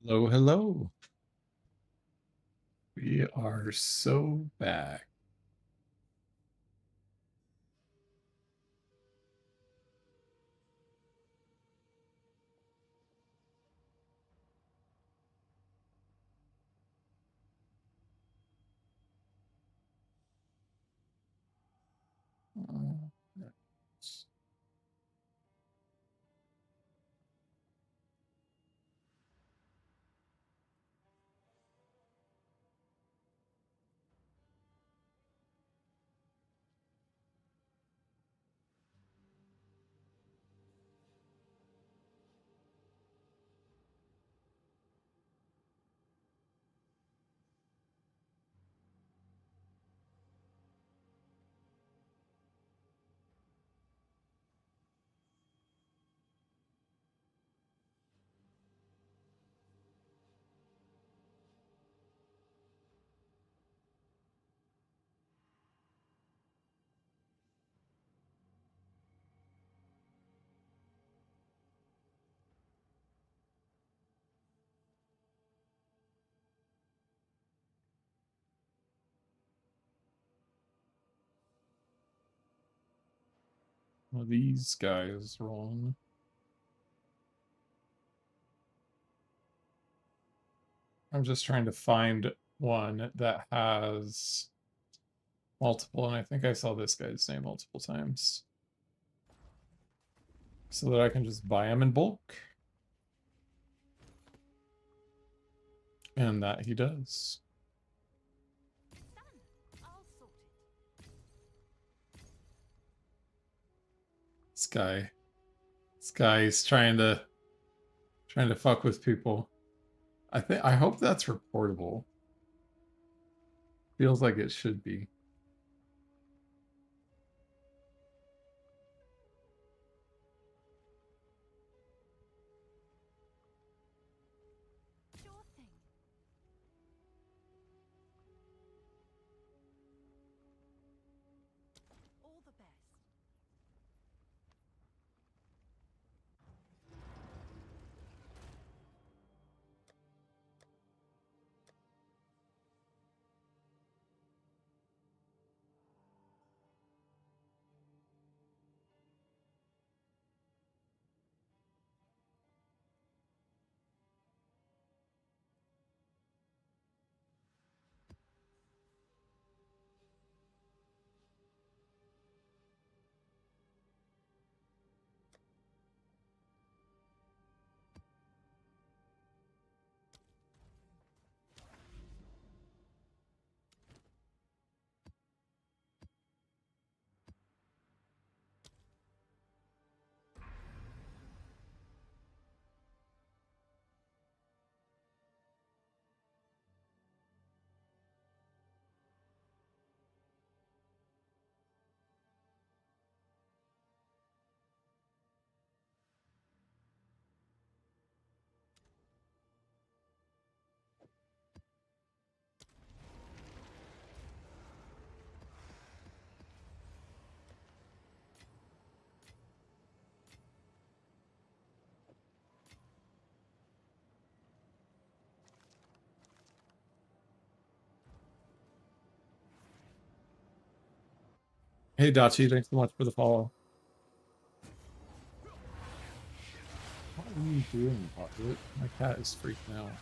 Hello, hello. We are so back. Uh, Well, these guys wrong. I'm just trying to find one that has multiple, and I think I saw this guy's name multiple times. So that I can just buy them in bulk. And that he does. This guy. This guy is trying to fuck with people. I hope that's reportable. Feels like it should be. Hey Dachi, thanks so much for the follow. What are you doing, Pocket? My cat is freaking out.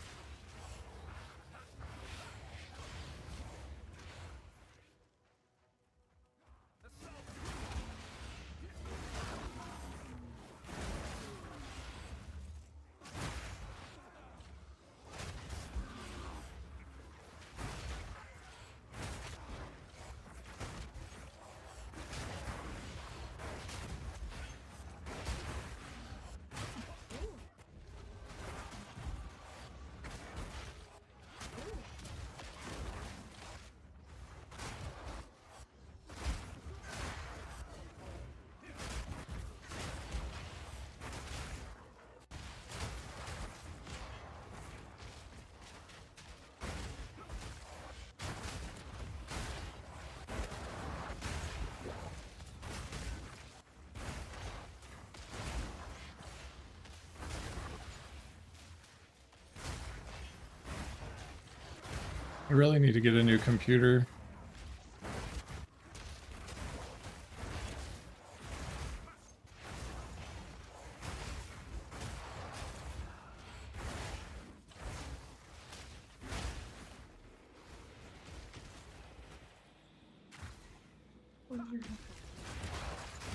I really need to get a new computer.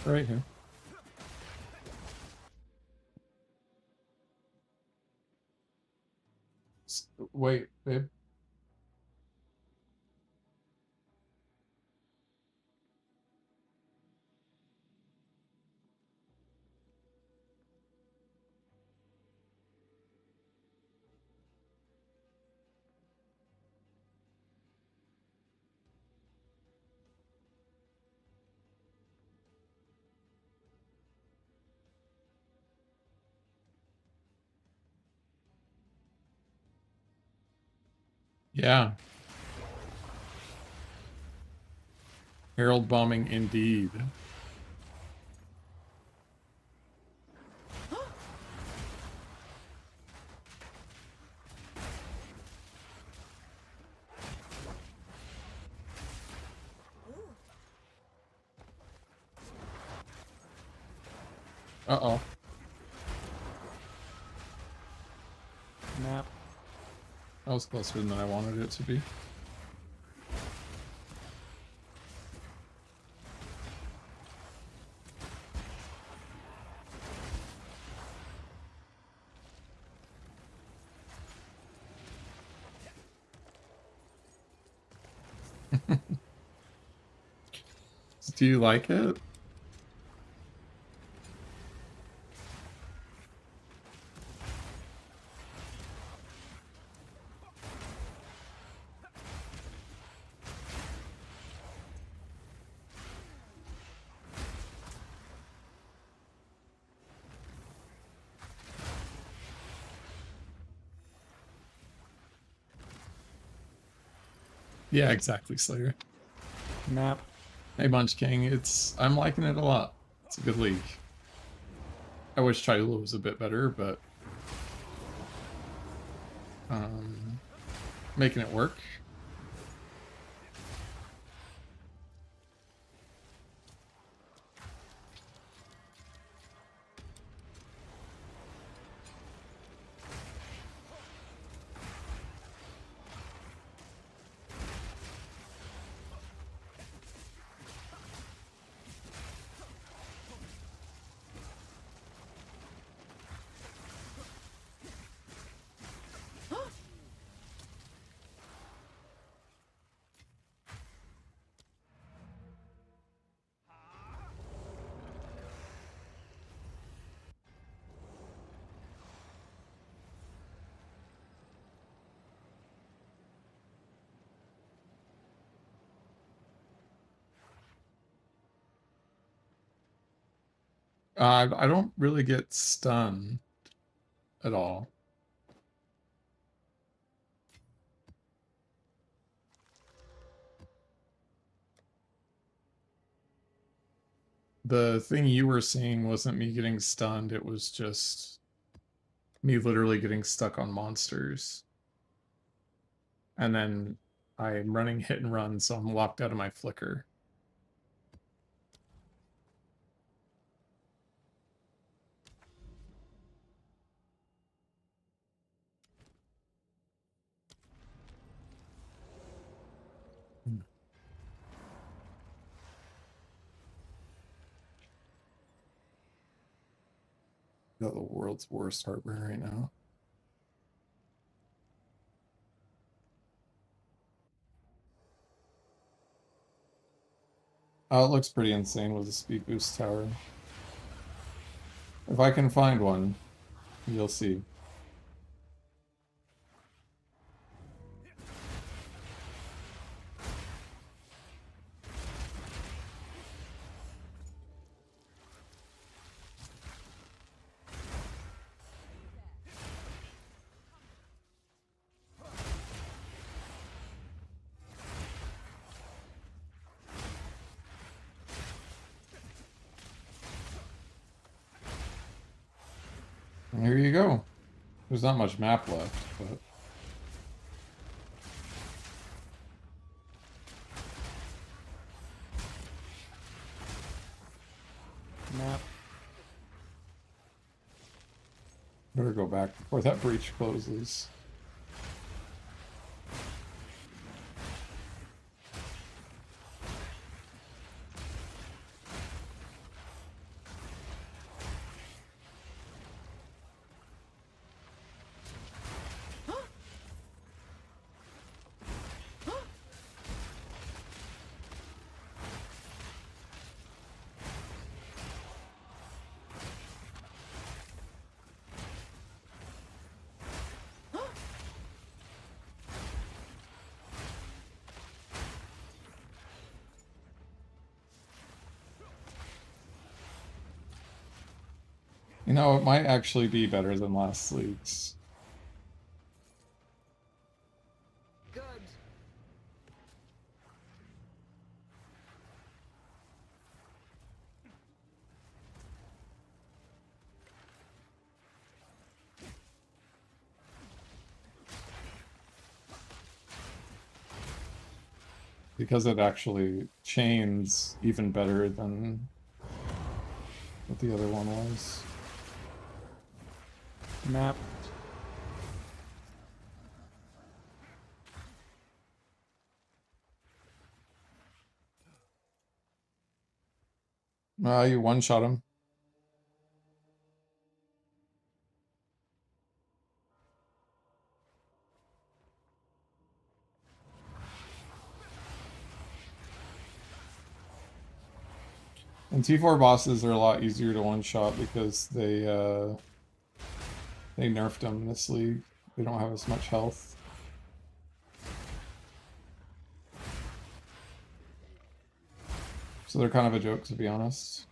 Right here. Wait, babe. Yeah. Herald bombing indeed. Uh-oh. Map. That was closer than I wanted it to be. Do you like it? Yeah, exactly, Slayer. Map. Hey, Munch King, I'm liking it a lot. It's a good league. I wish Chayula was a bit better, but making it work. I don't really get stunned at all. The thing you were seeing wasn't me getting stunned, it was just me literally getting stuck on monsters. And then I'm running hit and run, so I'm locked out of my flicker. Got the world's worst heartburn right now. Oh, it looks pretty insane with a speed boost tower. If I can find one, you'll see. And here you go. There's not much map left, but Better go back before that breach closes. You know, it might actually be better than last league's. Good. Because it actually chains even better than what the other one was. Map. You one-shot him. And T4 bosses are a lot easier to one-shot because they nerfed them this league. They don't have as much health. So they're kind of a joke, to be honest.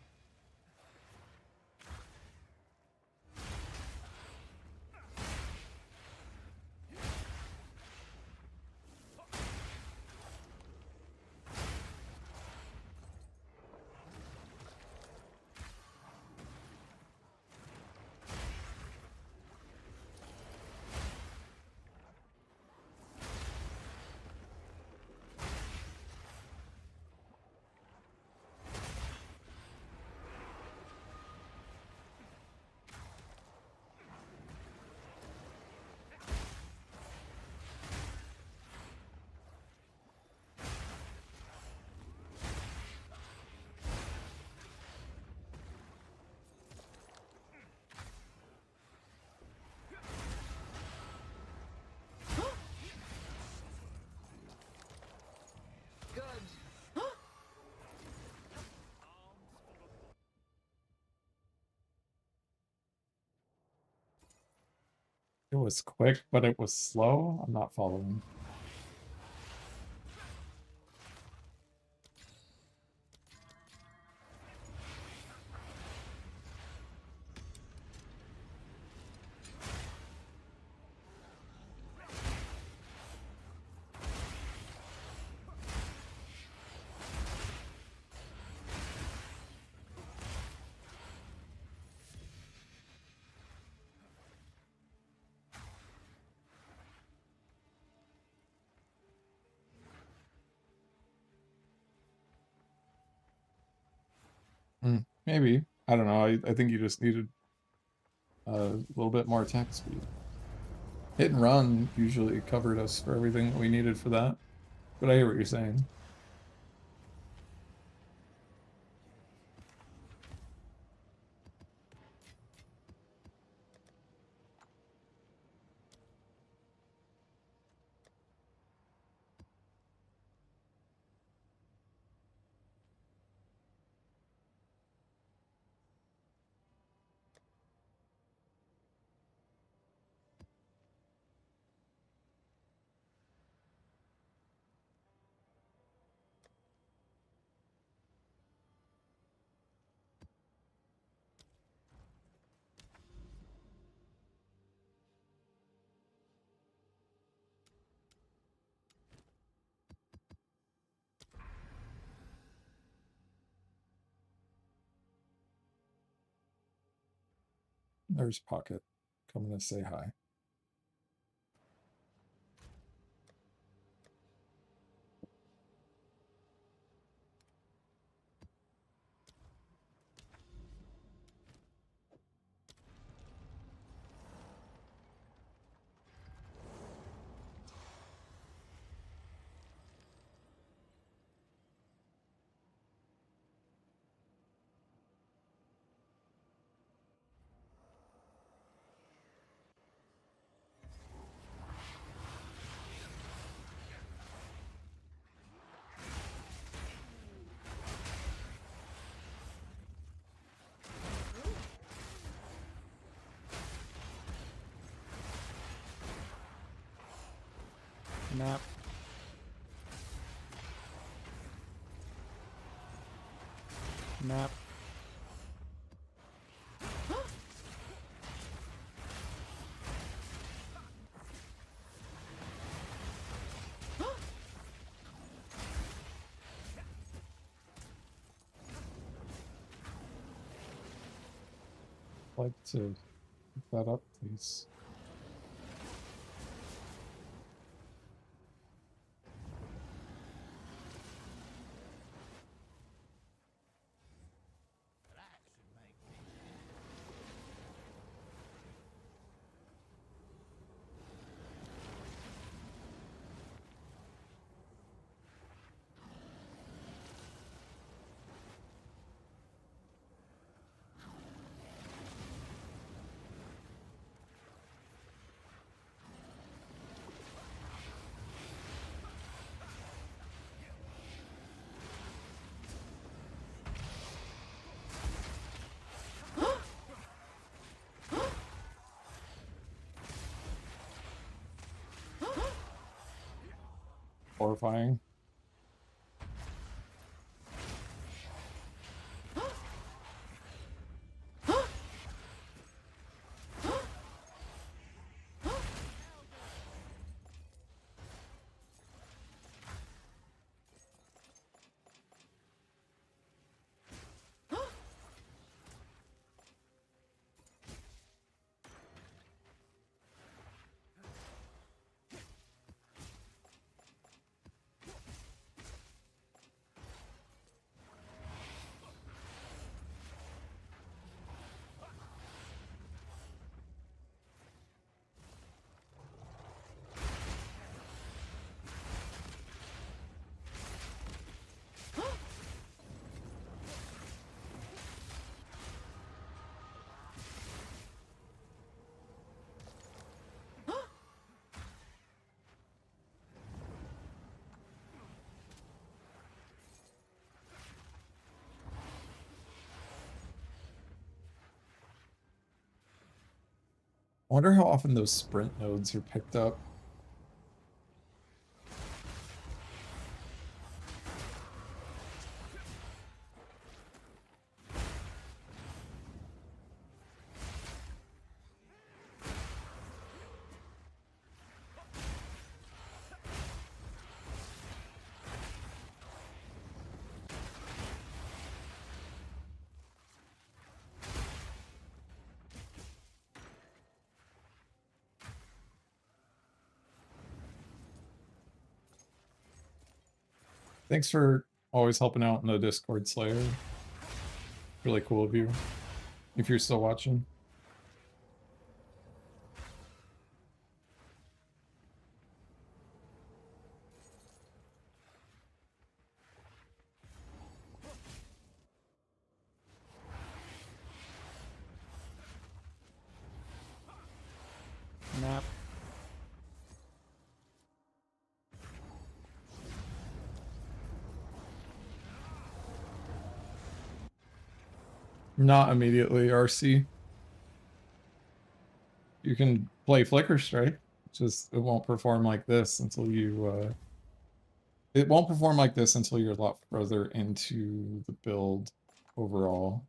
It was quick, but it was slow. I'm not following. Maybe. I don't know. I think you just needed a little bit more attack speed. Hit and run usually covered us for everything that we needed for that. But I hear what you're saying. There's Pocket coming to say hi. Nap. Nap. Like to pick that up, please. Horrifying. I wonder how often those sprint nodes are picked up. Thanks for always helping out in the Discord, Slayer. Really cool of you. If you're still watching. Nap. Not immediately, RC. You can play Flicker Strike. Just it won't perform like this until you it won't perform like this until you're a lot further into the build overall,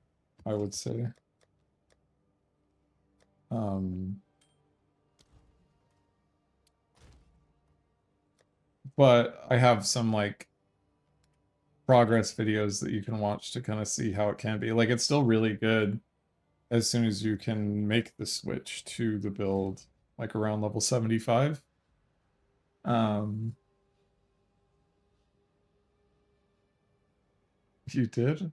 I would say. But I have some like progress videos that you can watch to kind of see how it can be. Like it's still really good as soon as you can make the switch to the build, like around level 75. You did?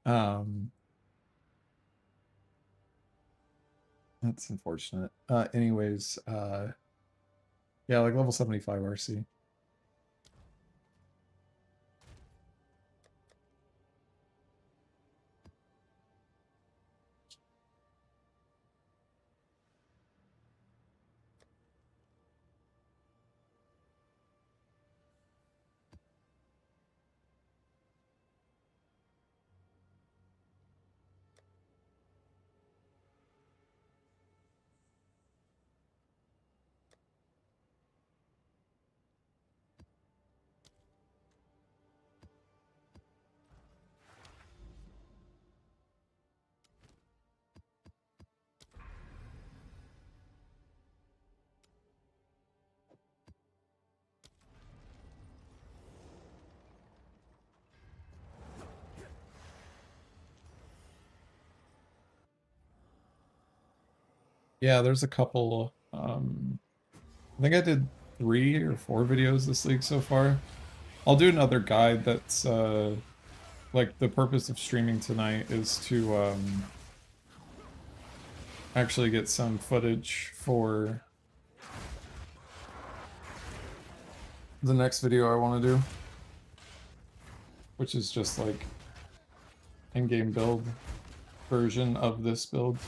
Um, that's unfortunate. Anyways, yeah, like level 75 RC. Yeah, there's a couple. I think I did 3 or 4 videos this league so far. I'll do another guide that's like the purpose of streaming tonight is to actually get some footage for the next video I want to do, which is just like in-game build version of this build.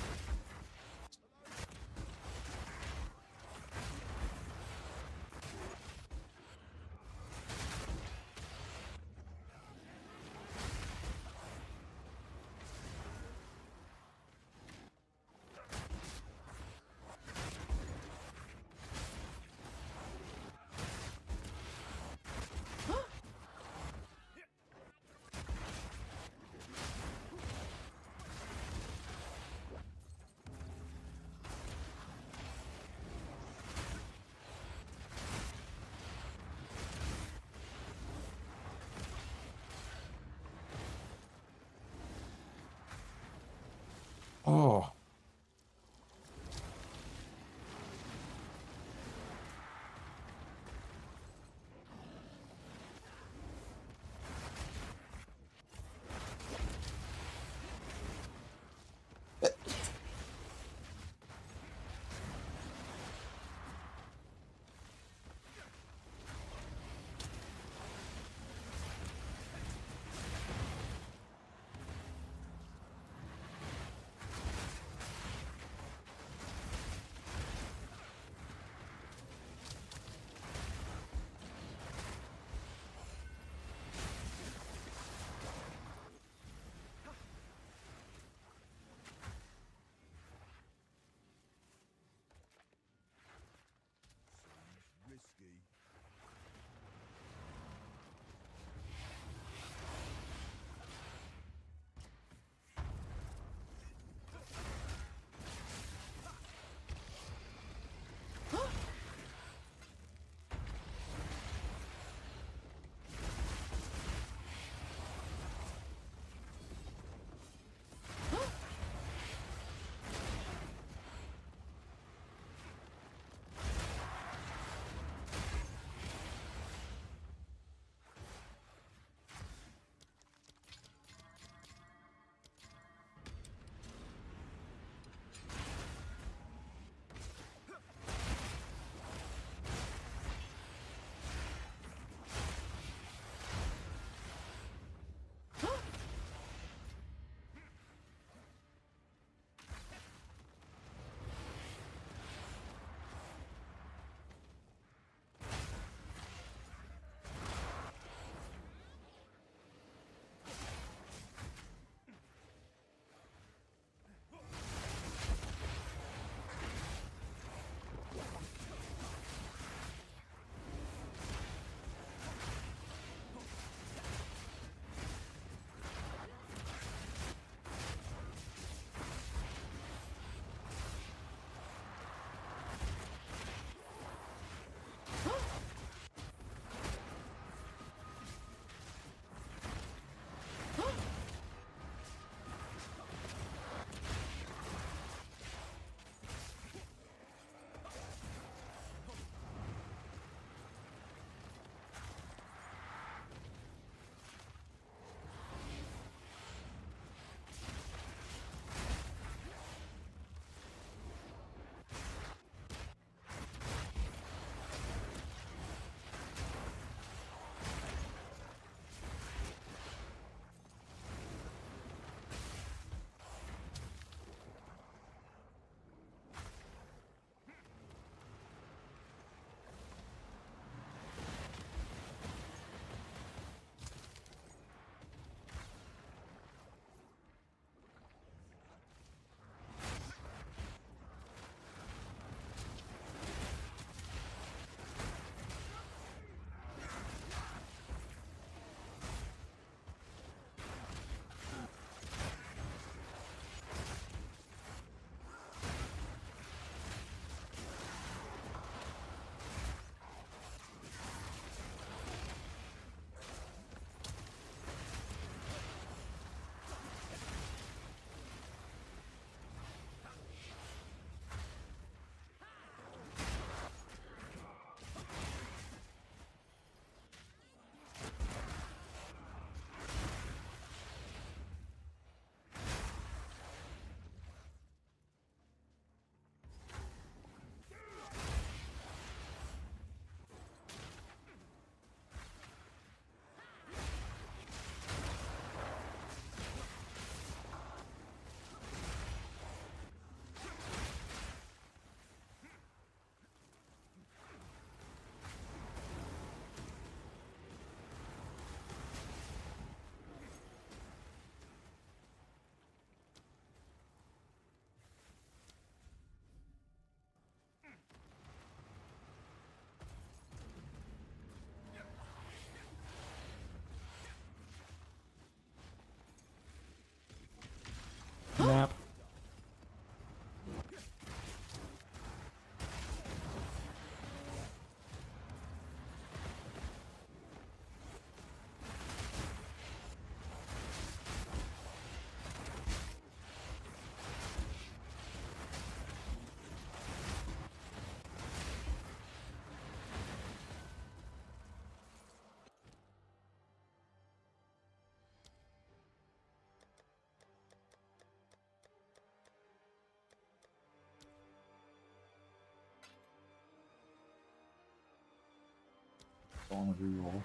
Don't want to reroll.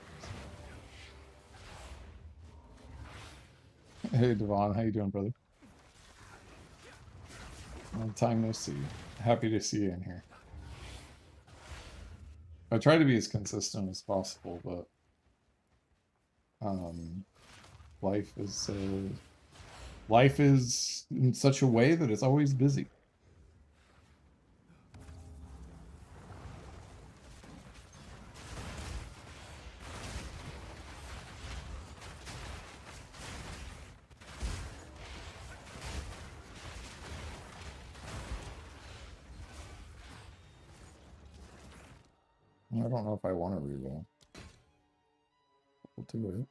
Hey Devon, how you doing, brother? Long time no see. Happy to see you in here. I try to be as consistent as possible, but life is in such a way that it's always busy. I don't know if I want to reroll. We'll do it.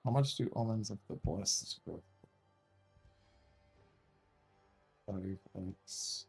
How much do Omens of the Blessed go? 5x.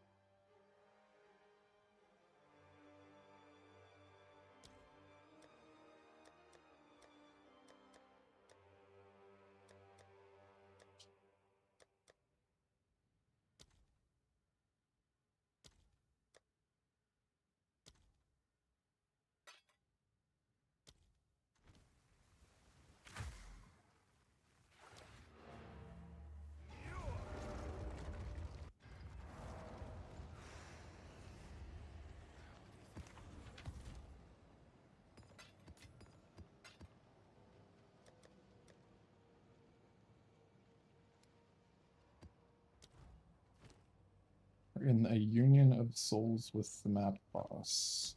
We're in a union of souls with the map boss.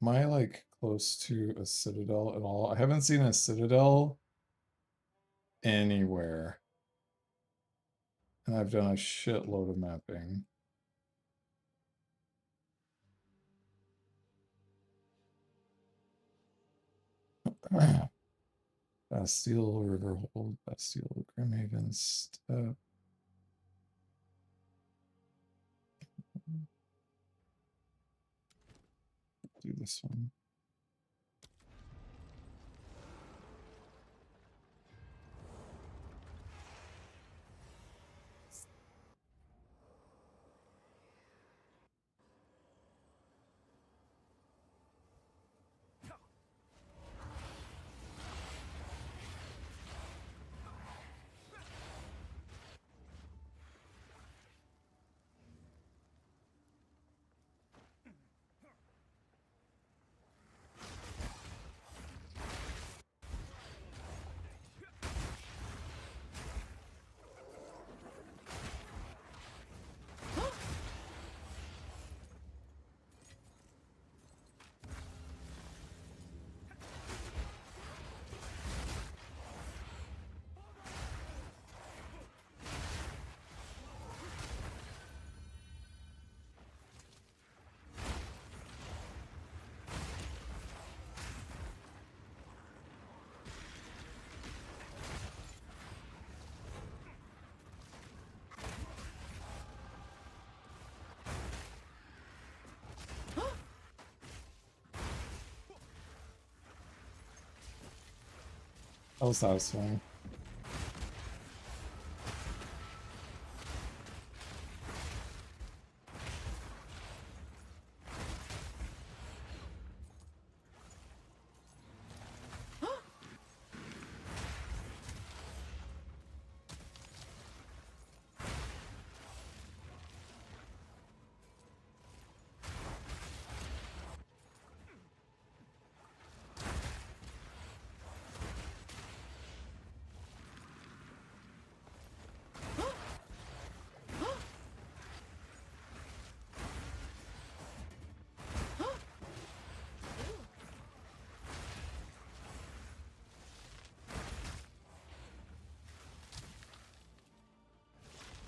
Am I like close to a citadel at all? I haven't seen a citadel anywhere. And I've done a shitload of mapping. Bastille, Riverhold, Bastille, Grimhaven, Step. Do this one. That was satisfying.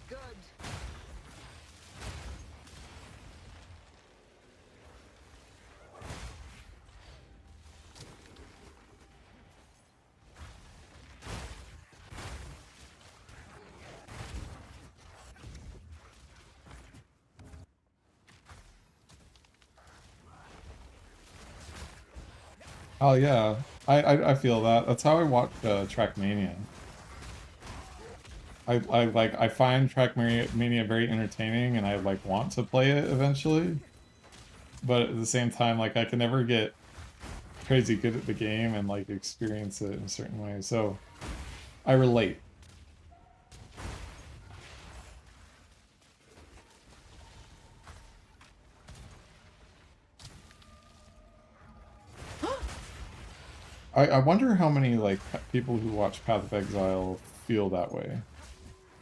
Good. Oh yeah, I feel that. That's how I watched Trackmania. I find Trackmania very entertaining, and I like want to play it eventually. But at the same time, like I can never get crazy good at the game and like experience it in a certain way. So I relate. I wonder how many like people who watch Path of Exile feel that way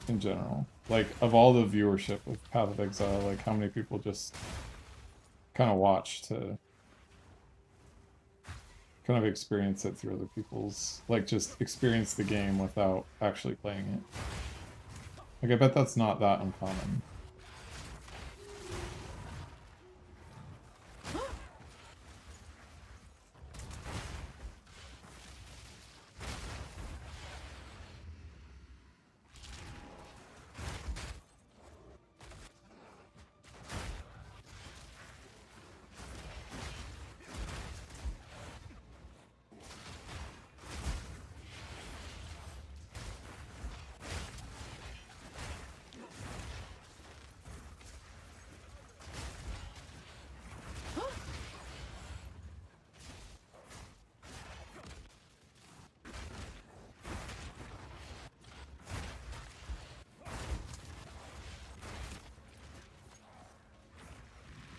in general. Like of all the viewership of Path of Exile, like how many people just kind of watch to kind of experience it through other people's, like just experience the game without actually playing it. Like I bet that's not that uncommon.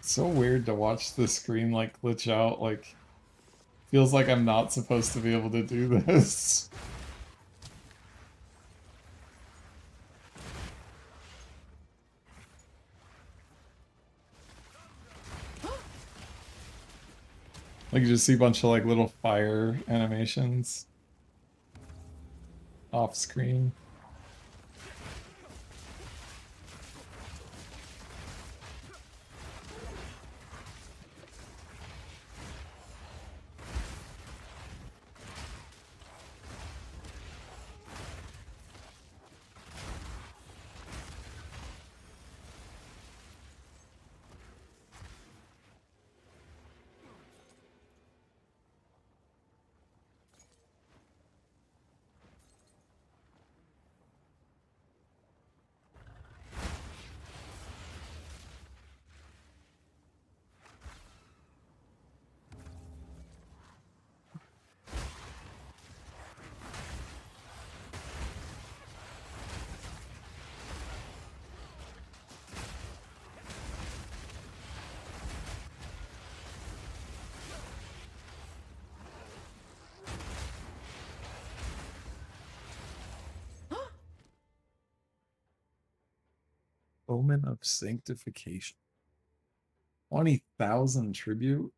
So weird to watch the screen like glitch out, like feels like I'm not supposed to be able to do this. Like you just see a bunch of like little fire animations off screen. Omen of Sanctification. 20,000 tribute?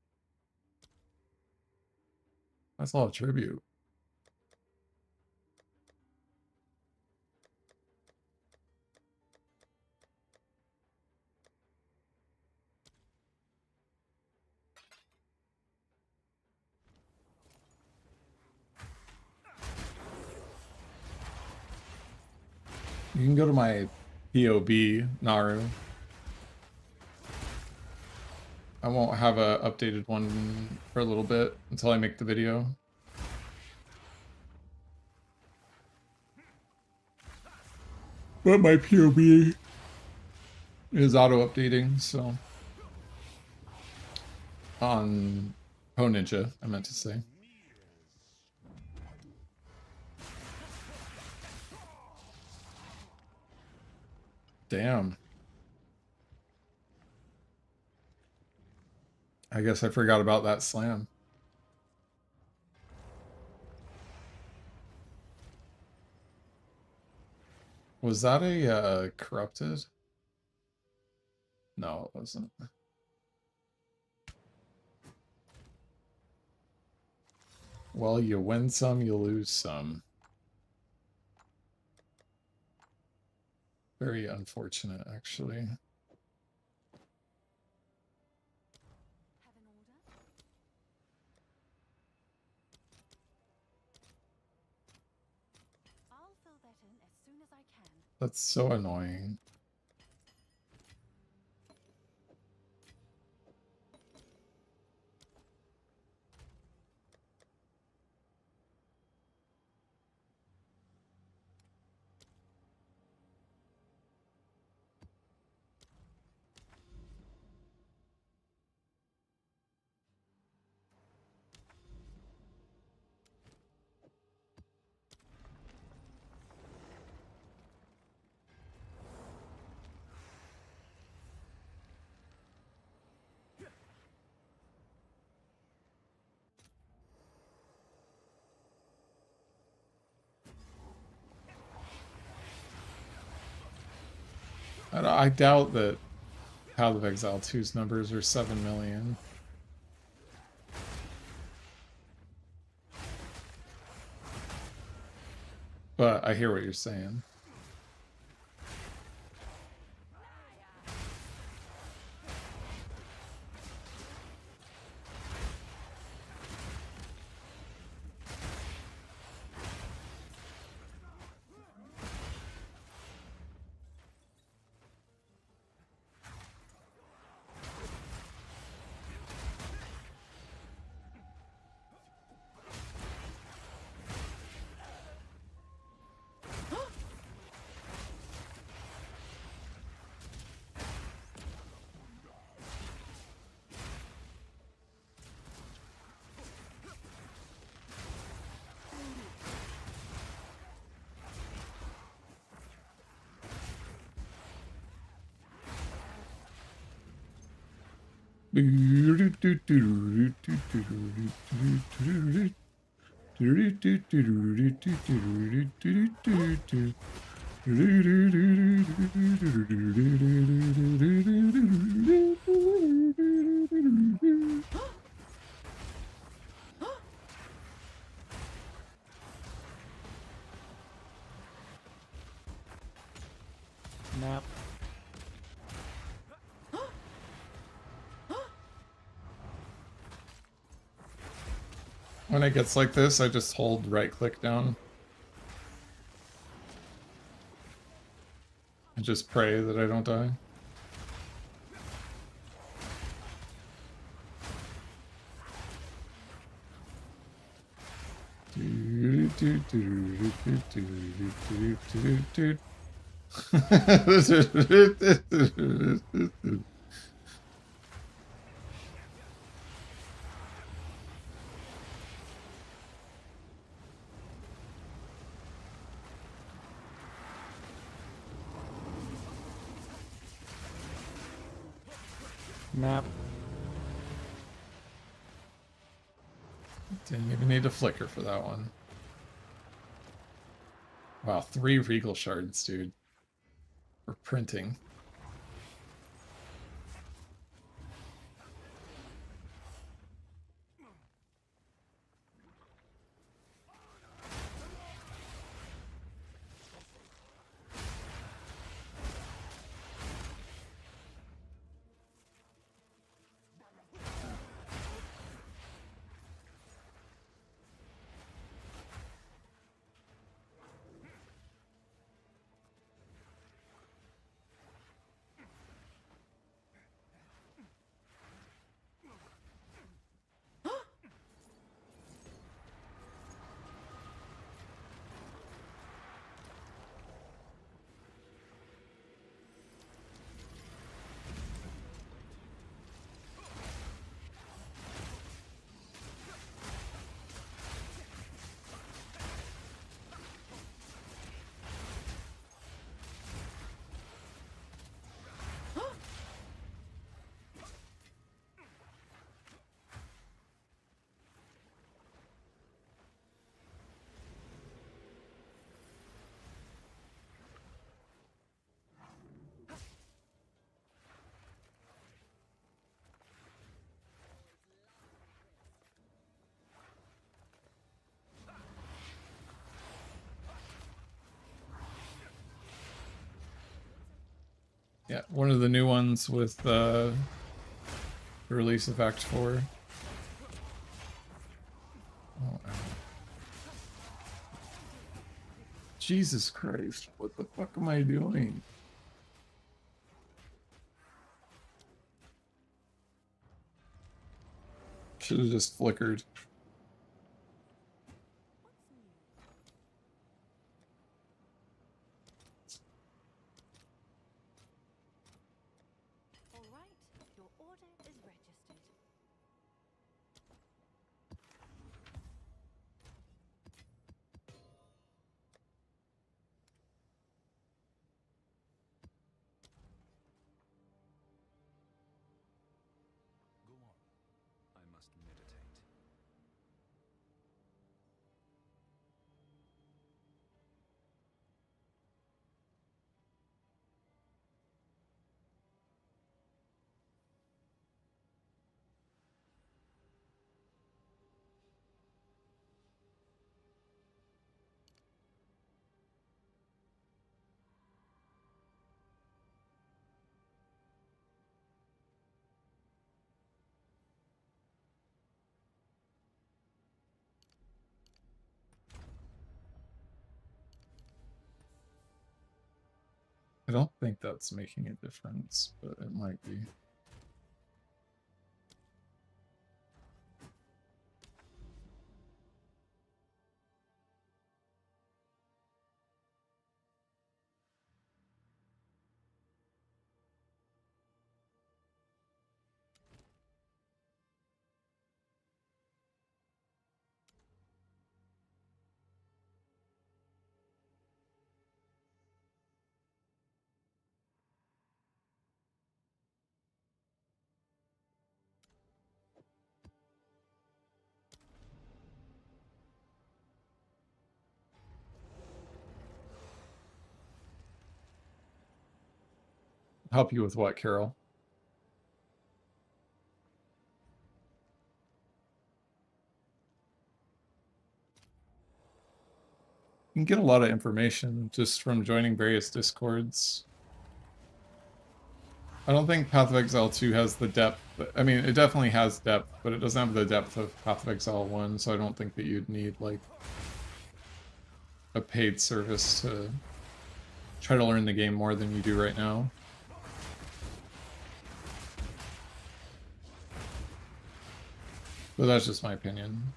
That's a lot of tribute. You can go to my POB, Naru. I won't have a updated one for a little bit until I make the video. But my POB is auto-updating, so... On PoE Ninja, I meant to say. Damn. I guess I forgot about that slam. Was that a corrupted? No, it wasn't. Well, you win some, you lose some. Very unfortunate, actually. That's so annoying. I doubt that Path of Exile 2's numbers are 7 million. But I hear what you're saying. Nap. When it gets like this, I just hold right click down. And just pray that I don't die. Nap. Didn't even need a flicker for that one. Wow, 3 Regal Shards, dude. For printing. Yeah, one of the new ones with the release of Act 4. Oh, ow. Jesus Christ, what the fuck am I doing? Should have just flickered. All right, your order is registered. Go on. I must meditate. I don't think that's making a difference, but it might be. Help you with what, Carol? You can get a lot of information just from joining various discords. I don't think Path of Exile 2 has the depth. I mean, it definitely has depth, but it doesn't have the depth of Path of Exile 1, so I don't think that you'd need, like, a paid service to try to learn the game more than you do right now. But that's just my opinion.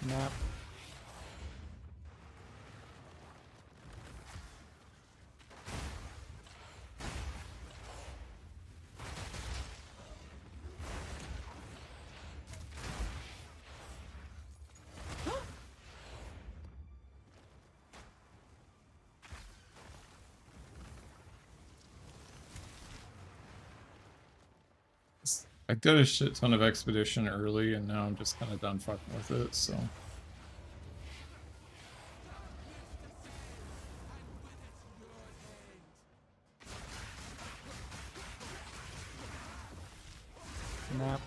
Nap. I did a shit ton of expedition early, and now I'm just kind of done fucking with it, so. Nap.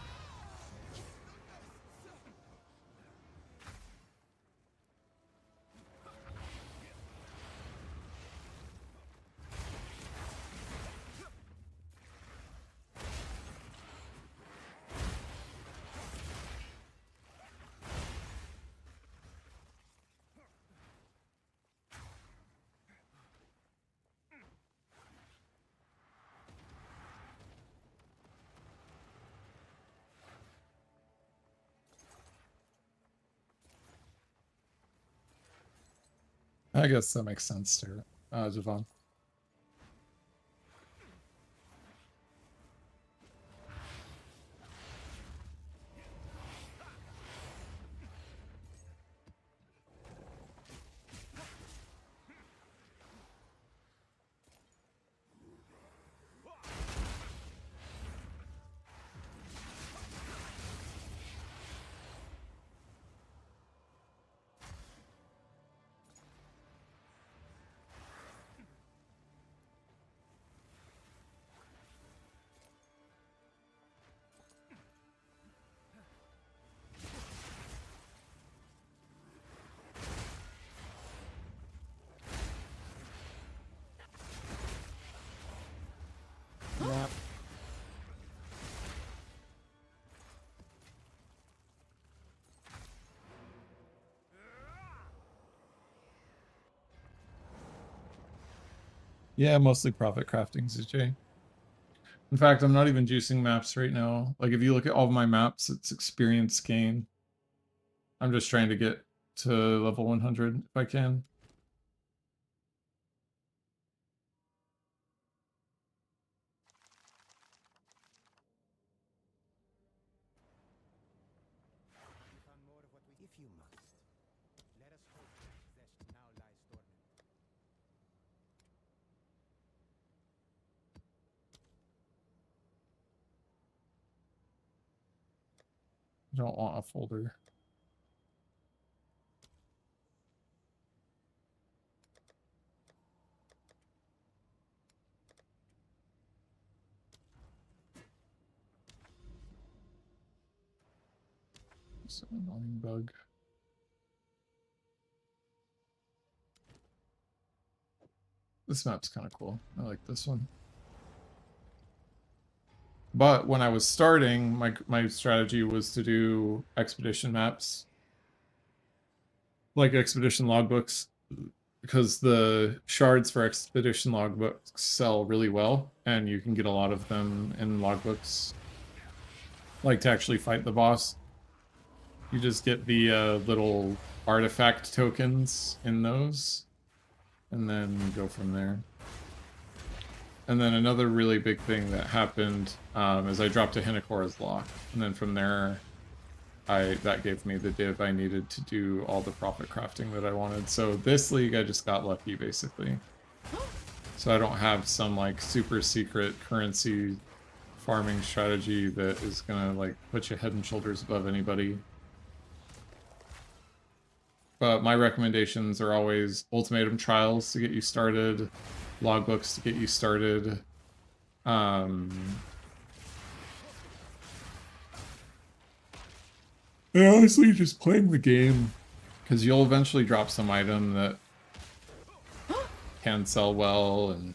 I guess that makes sense to Javon. Nap. Yeah, mostly profit crafting, ZJ. In fact, I'm not even juicing maps right now. Like, if you look at all of my maps, it's experience gain. I'm just trying to get to level 100 if I can. If you must, let us hope that now lies dormant. I don't want a folder. It's an annoying bug. This map's kind of cool. I like this one. But when I was starting, my strategy was to do expedition maps. Like expedition logbooks. Because the shards for expedition logbooks sell really well. And you can get a lot of them in logbooks. Like to actually fight the boss. You just get the little artifact tokens in those. And then go from there. And then another really big thing that happened is I dropped a Hinakora's Lock. And then from there, that gave me the div I needed to do all the profit crafting that I wanted. So this league, I just got lucky, basically. So I don't have some, like, super secret currency farming strategy that is gonna, like, put you head and shoulders above anybody. But my recommendations are always ultimatum trials to get you started, logbooks to get you started. And honestly, just playing the game, because you'll eventually drop some item that can sell well, and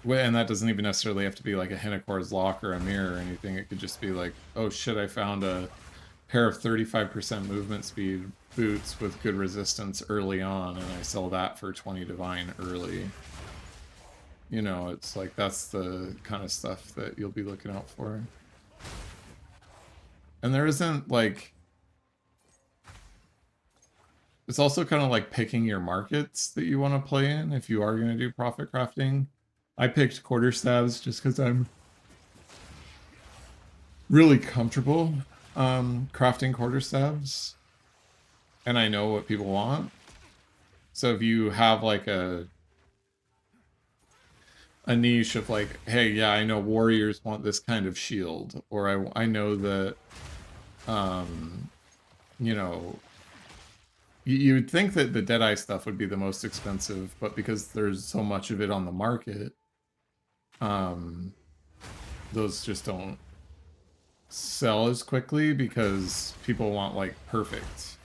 that doesn't even necessarily have to be like a Hinakora's Lock or a mirror or anything. It could just be like, oh shit, I found a pair of 35% movement speed boots with good resistance early on, and I sell that for 20 divine early. You know, it's like, that's the kind of stuff that you'll be looking out for. And there isn't, like... It's also kind of like picking your markets that you want to play in if you are going to do profit crafting. I picked quarterstaffs just because I'm really comfortable crafting quarterstaffs, and I know what people want. So if you have like a niche of like, hey, yeah, I know warriors want this kind of shield, or I know that, you know, you'd think that the Deadeye stuff would be the most expensive, but because there's so much of it on the market, those just don't sell as quickly because people want like perfect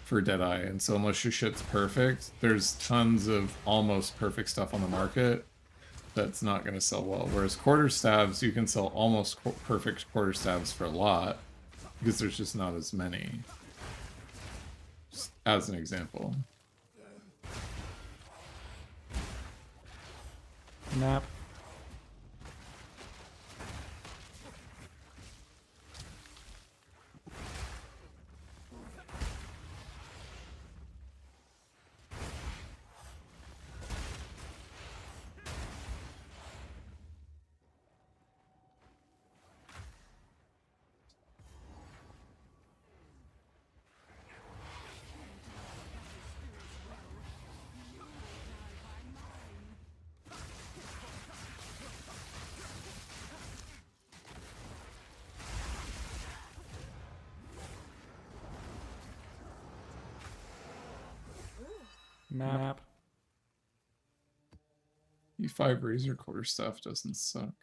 for Deadeye, and so unless your shit's perfect, there's tons of almost perfect stuff on the market that's not going to sell well. Whereas quarterstaffs, you can sell almost perfect quarterstaffs for a lot because there's just not as many. Just as an example. Nap. Map. E5 Razor quarterstaff doesn't suck.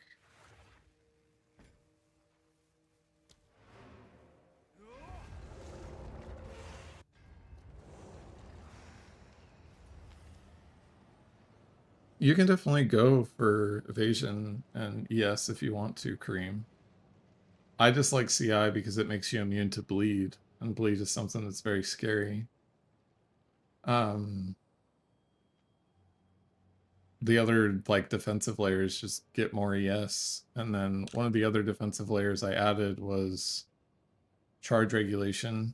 You can definitely go for evasion and ES if you want to, Kareem. I just like CI because it makes you immune to bleed, and bleed is something that's very scary. The other like defensive layers just get more ES, and then one of the other defensive layers I added was charge regulation.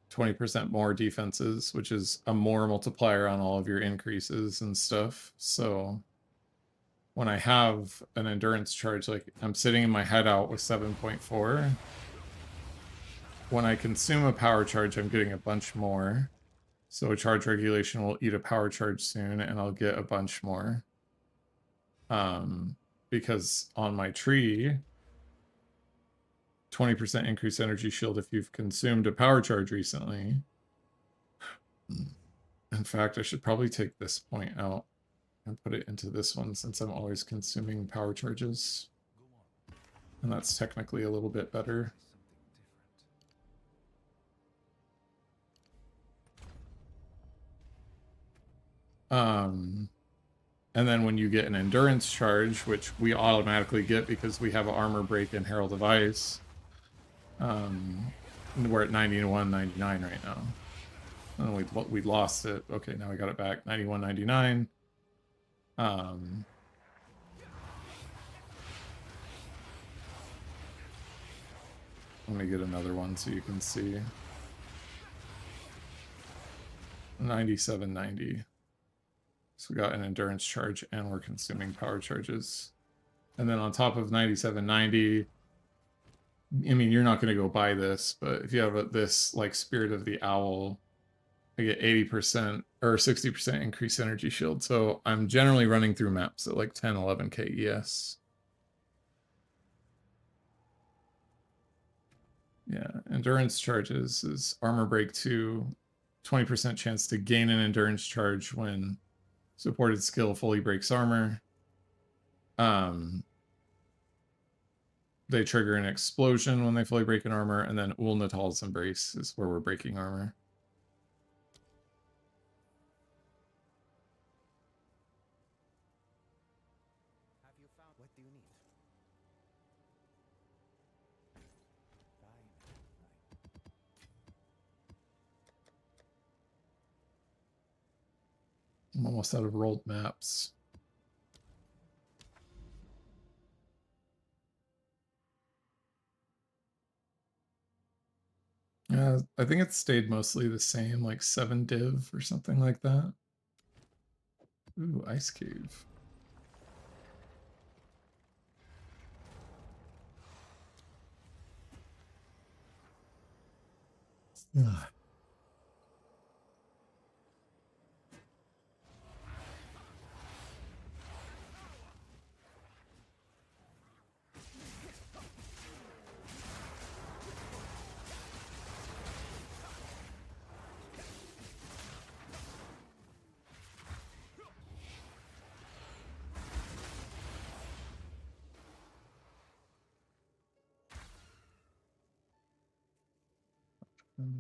20% more defenses, which is a more multiplier on all of your increases and stuff. So when I have an endurance charge, like I'm sitting in my hideout with 7.4, when I consume a power charge, I'm getting a bunch more. So charge regulation will eat a power charge soon, and I'll get a bunch more. Because on my tree, 20% increased energy shield if you've consumed a power charge recently. In fact, I should probably take this point out and put it into this one since I'm always consuming power charges. And that's technically a little bit better. And then when you get an endurance charge, which we automatically get because we have an armor break in Herald of Ice, we're at 91, 99 right now. And we lost it. Okay, now we got it back. 91, 99. Let me get another one so you can see. 97, 90. So we got an endurance charge and we're consuming power charges. And then on top of 9790, I mean, you're not going to go buy this, but if you have this like Spirit of the Owl, I get 80% or 60% increased energy shield. So I'm generally running through maps at like 10, 11k ES. Yeah, endurance charges is armor break 2, 20% chance to gain an endurance charge when supported skill fully breaks armor. They trigger an explosion when they fully break an armor, and then Ul Natal's Embrace is where we're breaking armor. Have you found what do you need? I'm almost out of rolled maps. Yeah, I think it stayed mostly the same, like 7 div or something like that. Ooh, Ice Cave. Ugh.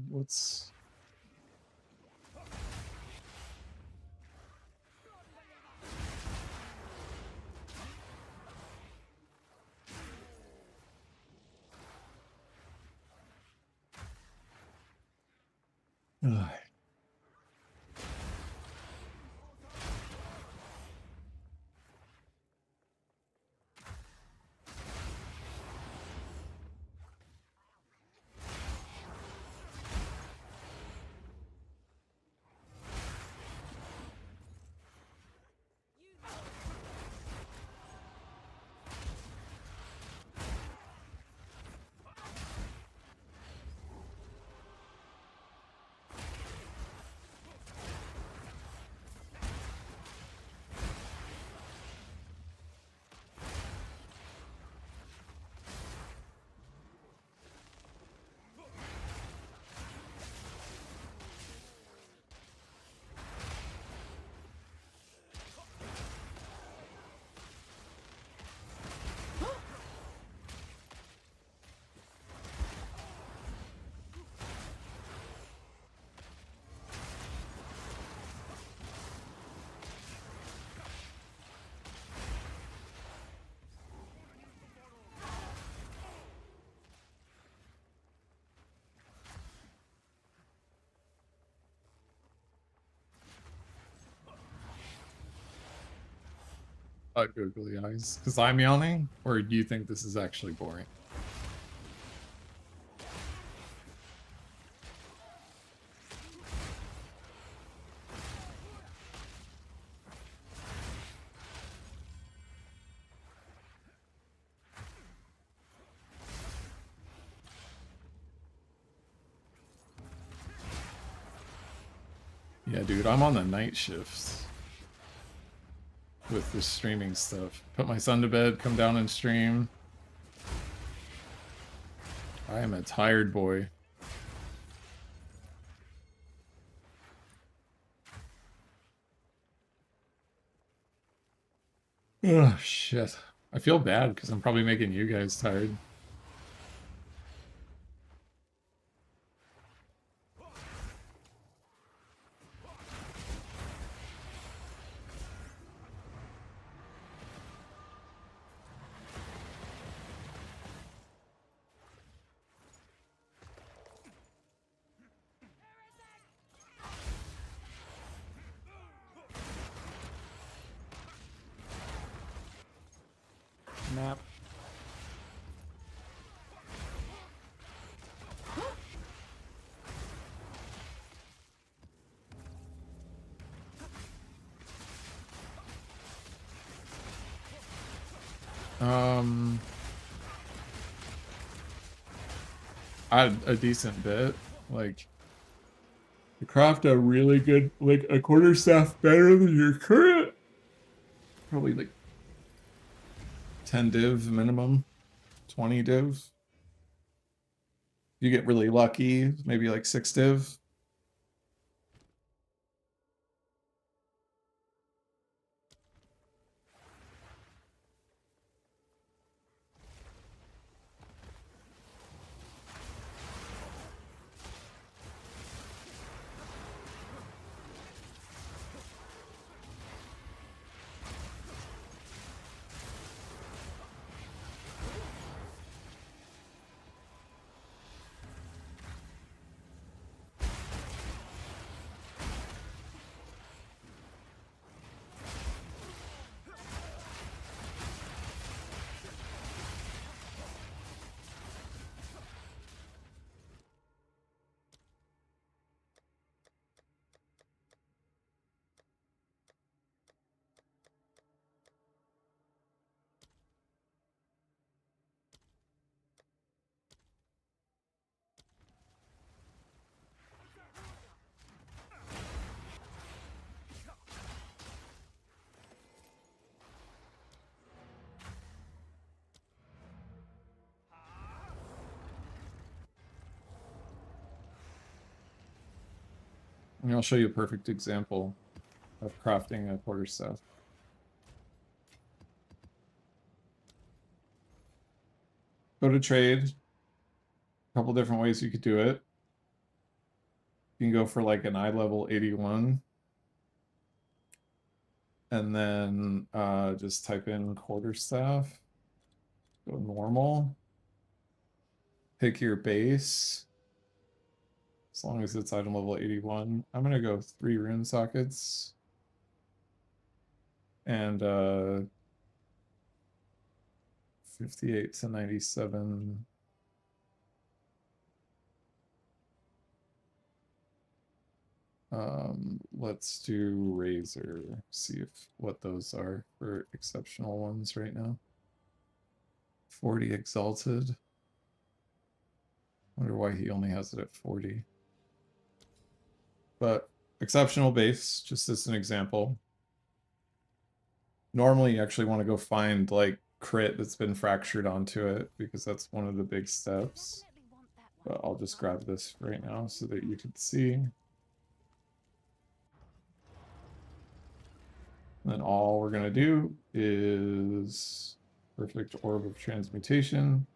What's... Ugh. Googly eyes. Because I'm yawning? Or do you think this is actually boring? Yeah, dude, I'm on the night shift with this streaming stuff. Put my son to bed, come down and stream. I am a tired boy. Oh, shit. I feel bad because I'm probably making you guys tired. Map. A decent bit. Like, you craft a really good, like, a quarterstaff better than your current. Probably like 10 div minimum, 20 div. You get really lucky, maybe like 6 div. And I'll show you a perfect example of crafting a quarterstaff. Go to trade. A couple different ways you could do it. You can go for like an eye level 81. And then just type in quarterstaff. Go normal. Pick your base. As long as it's item level 81. I'm gonna go 3 rune sockets. And 58 to 97. Let's do Razor. See if what those are for exceptional ones right now. 40 exalted. Wonder why he only has it at 40. But exceptional base, just as an example. Normally you actually want to go find like crit that's been fractured onto it because that's one of the big steps. Definitely want that one. But I'll just grab this right now so that you can see. And then all we're gonna do is perfect orb of transmutation,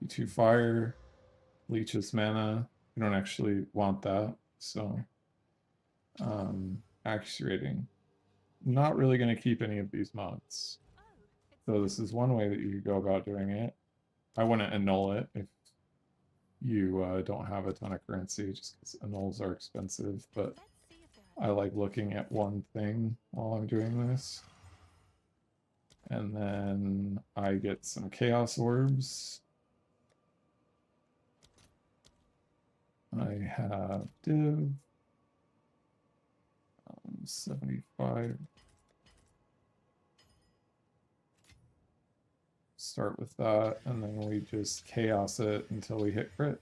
E2 fire, leeches mana. You don't actually want that, so accuracy rating. Not really gonna keep any of these mods. So this is one way that you could go about doing it. I wouldn't annul it if you don't have a ton of currency, just because annuls are expensive, but Let's see if there are I like looking at one thing while I'm doing this. And then I get some chaos orbs. I have div 75. Start with that, and then we just chaos it until we hit crit.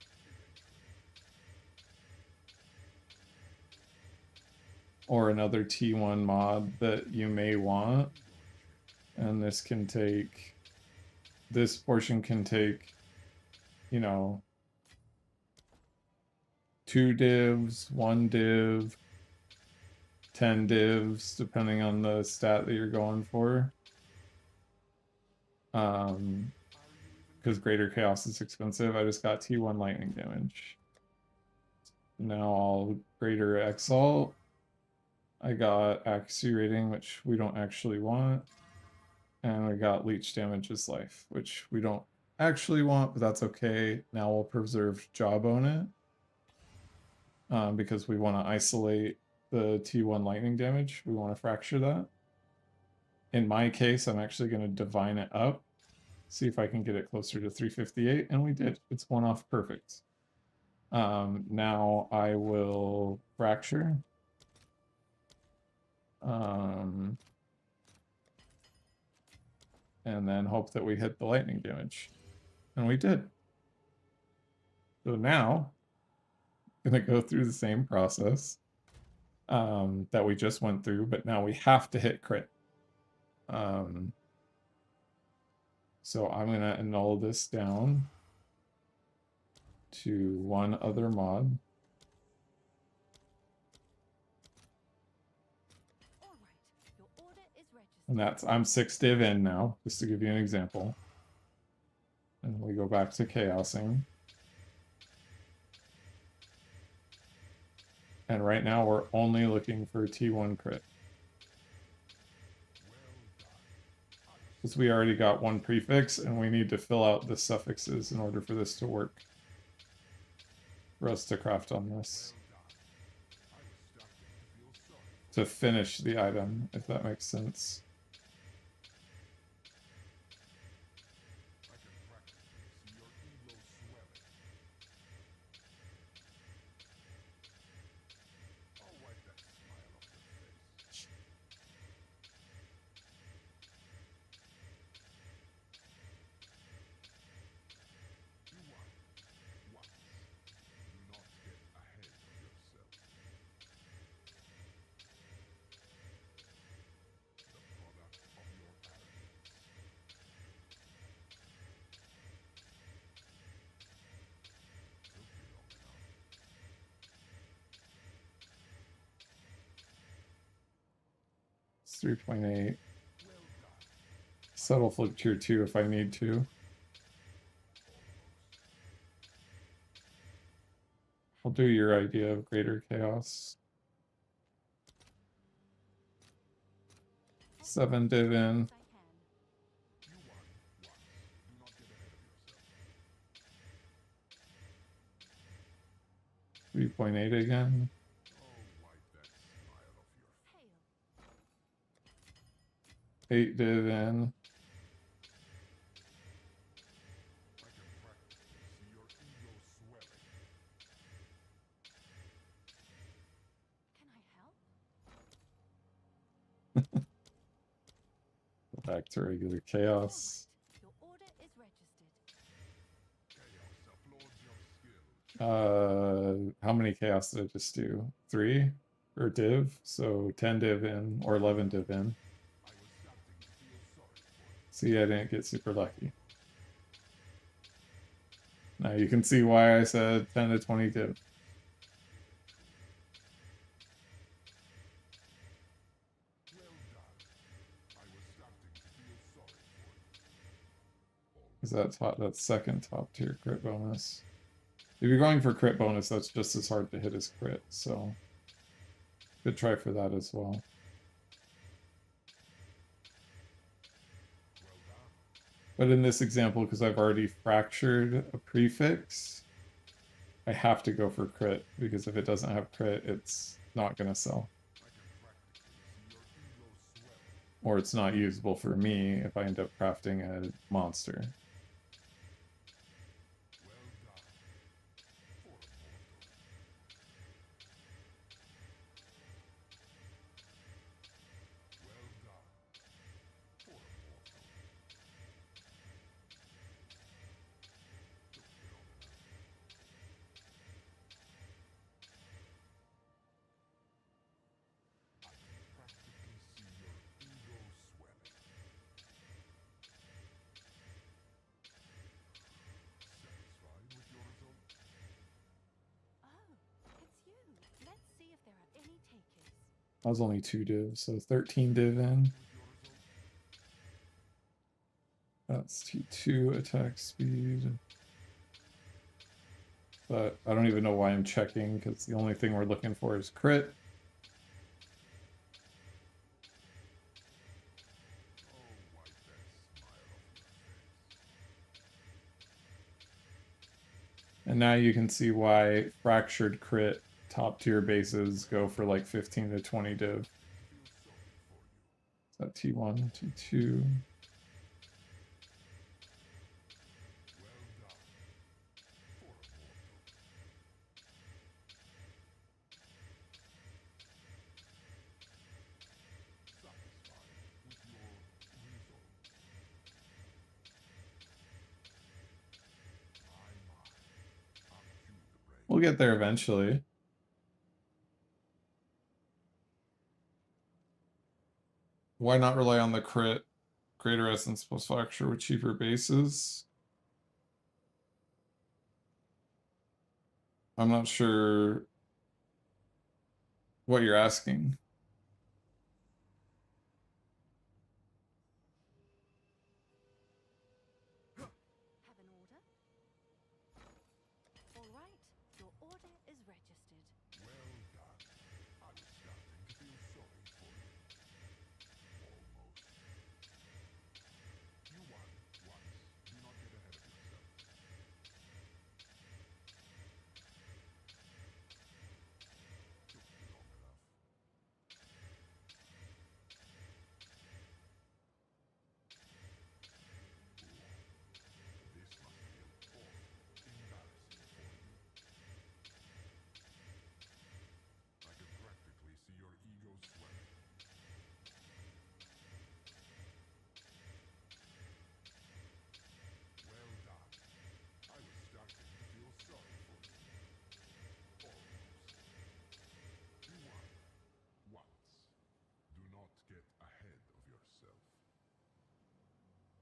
Or another T1 mod that you may want. And this can take, this portion can take you know, 2 divs, 1 div, 10 divs, depending on the stat that you're going for. Because Greater Chaos is expensive, I just got T1 lightning damage. Now I'll Greater Exalt. I got accuracy rating, which we don't actually want. And we got leech damage as life, which we don't actually want, but that's okay. Now we'll preserve Jawbone it. Because we want to isolate the T1 lightning damage. We want to fracture that. In my case, I'm actually going to divine it up. See if I can get it closer to 358, and we did. It's 1 off perfect. Now I will fracture. And then hope that we hit the lightning damage. And we did. So now, I'm gonna go through the same process that we just went through, but now we have to hit crit. So I'm gonna annul this down to 1 other mod. All right. Your order is registered. And that's, I'm 6 div in now, just to give you an example. And we go back to chaosing. And right now we're only looking for T1 crit. Because we already got 1 prefix and we need to fill out the suffixes in order for this to work. For us to craft on this. To finish the item, if that makes sense. It's 3.8. Subtle flip tier 2 if I need to. I'll do your idea of greater chaos. 7 div in. 3.8 again. 8 div in. Can I help? Go back to regular chaos. Your order is registered. How many chaos did I just do? 3 or div? So 10 div in or 11 div in. See, I didn't get super lucky. Now you can see why I said 10 to 20 div. Because that's second top tier crit bonus. If you're going for crit bonus, that's just as hard to hit as crit, so good try for that as well. But in this example, because I've already fractured a prefix, I have to go for crit, because if it doesn't have crit, it's not going to sell. Or it's not usable for me if I end up crafting a monster. I was only 2 div, so 13 div in. That's T2 attack speed. But I don't even know why I'm checking, because the only thing we're looking for is crit. And now you can see why fractured crit top tier bases go for like 15 to 20 div. Is that T1, T2? We'll get there eventually. Why not rely on the crit? Greater essence plus fracture with cheaper bases. I'm not sure what you're asking. Have an order? All right, your order is registered. Well done. I was starting to feel sorry for you. Almost. You won once. Do not get ahead of yourself. Took you long enough. This must feel awful, embarrassing for you. I can practically see your ego swelling. Well done. I was starting to feel sorry for you. Almost. You won. Once. Do not get ahead of yourself.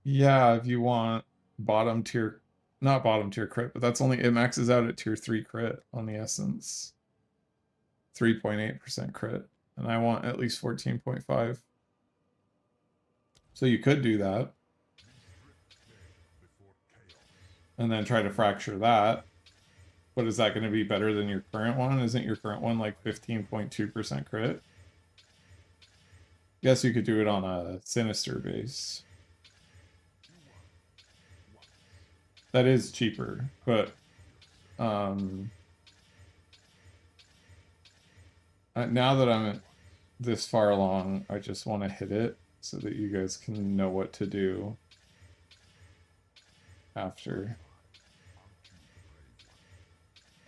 Yeah, if you want bottom tier, not bottom tier crit, but that's only, it maxes out at tier 3 crit on the essence. 3.8% crit. And I want at least 14.5. So you could do that. Before chaos. And then try to fracture that. But is that going to be better than your current one? Isn't your current one like 15.2% crit? Guess you could do it on a sinister base. That is cheaper, but now that I'm this far along, I just want to hit it so that you guys can know what to do after.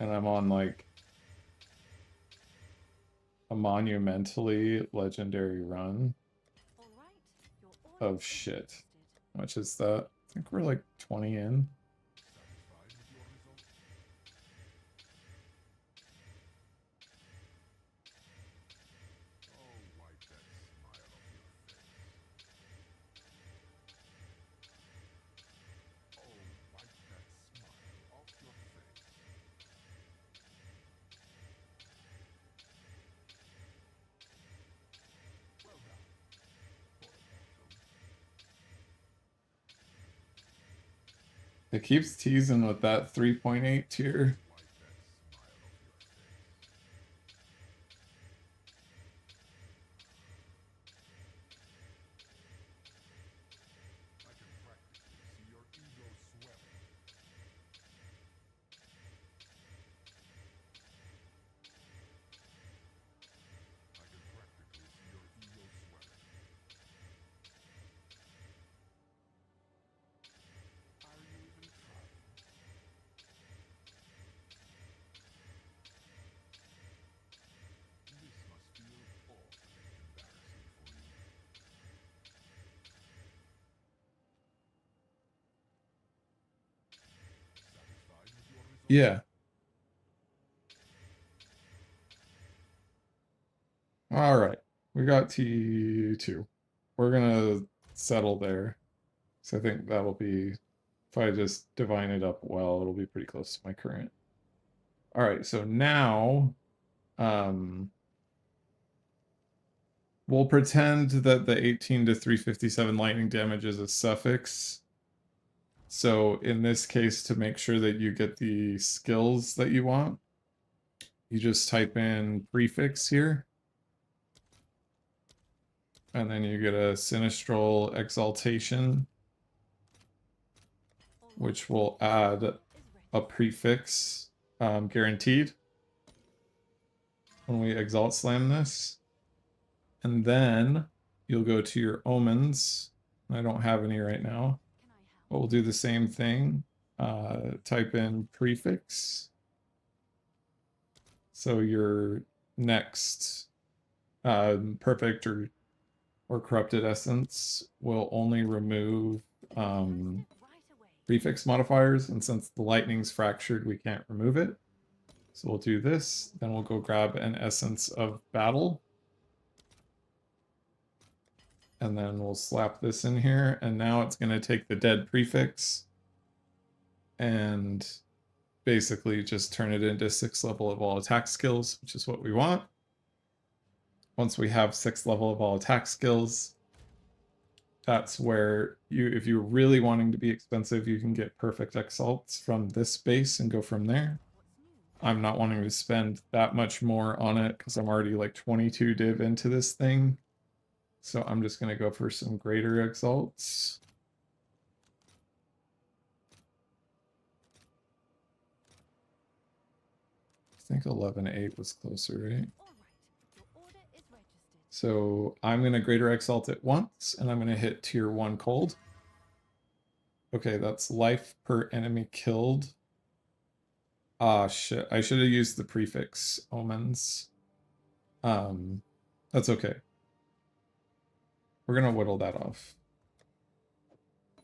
And I'm on like a monumentally legendary run All right, your order of is shit. registered. How much is that? I think we're like 20 in. Satisfied with your result? Oh, wipe that smile off your face. Oh, wipe that smile off your face. Well done. For a mortal. It keeps teasing with that 3.8 tier. Wipe that smile off your face. I can practically see your ego swelling. I can practically see your ego swelling. Are you even trying? This must feel awfully embarrassing for you. Satisfied with your result? Yeah. All right. We got T2. We're going to settle there. So I think that'll be, if I just divine it up well, it'll be pretty close to my current. All right. So now, we'll pretend that the 18 to 357 lightning damage is a suffix. So in this case, to make sure that you get the skills that you want, you just type in prefix here. And then you get a Sinistral Exaltation, which will add a prefix guaranteed when we Exalt Slam this. And then you'll go to your omens. I don't have any right now, but we'll do the same thing. Type in prefix. So your next perfect or corrupted essence will only remove prefix modifiers, and since the lightning's fractured, we can't remove it. So we'll do this, then we'll go grab an essence of battle. And then we'll slap this in here, and now it's going to take the dead prefix and basically just turn it into 6th level of all attack skills, which is what we want. Once we have 6th level of all attack skills, that's where if you're really wanting to be expensive, you can get perfect exalts from this base and go from there. I'm not wanting to spend that much more on it because I'm already like 22 div into this thing. So I'm just going to go for some greater exalts. I think 11.8 was closer, right? So I'm going to greater exalt it once, and I'm going to hit tier 1 cold. Okay, that's life per enemy killed. Ah, shit. I should have used the prefix omens. That's okay. We're going to whittle that off.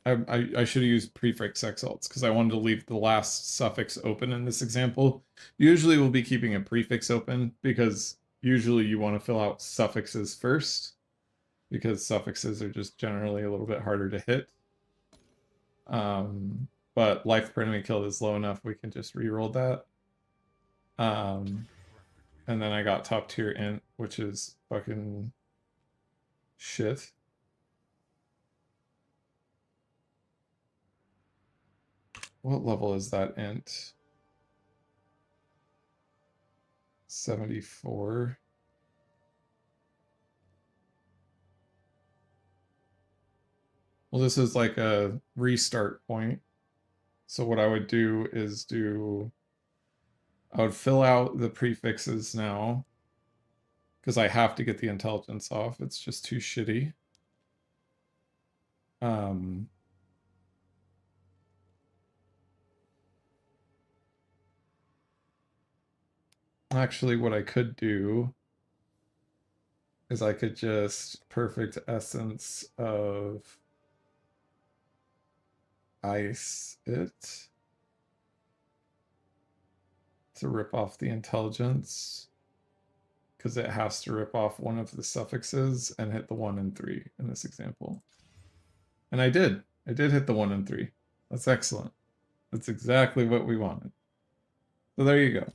I should have used prefix exalts because I wanted to leave the last suffix open in this example. Usually we'll be keeping a prefix open because usually you want to fill out suffixes first because suffixes are just generally a little bit harder to hit. But life per enemy killed is low enough we can just reroll that. And then I got top tier int, which is fucking shit. What level is that int? 74. Well, this is like a restart point. So what I would do is I would fill out the prefixes now because I have to get the intelligence off. It's just too shitty. Actually, what I could do is I could just perfect essence of ice it to rip off the intelligence because it has to rip off one of the suffixes and hit the 1 and 3 in this example. And I did hit the 1 and 3. That's excellent. That's exactly what we wanted. So there you go.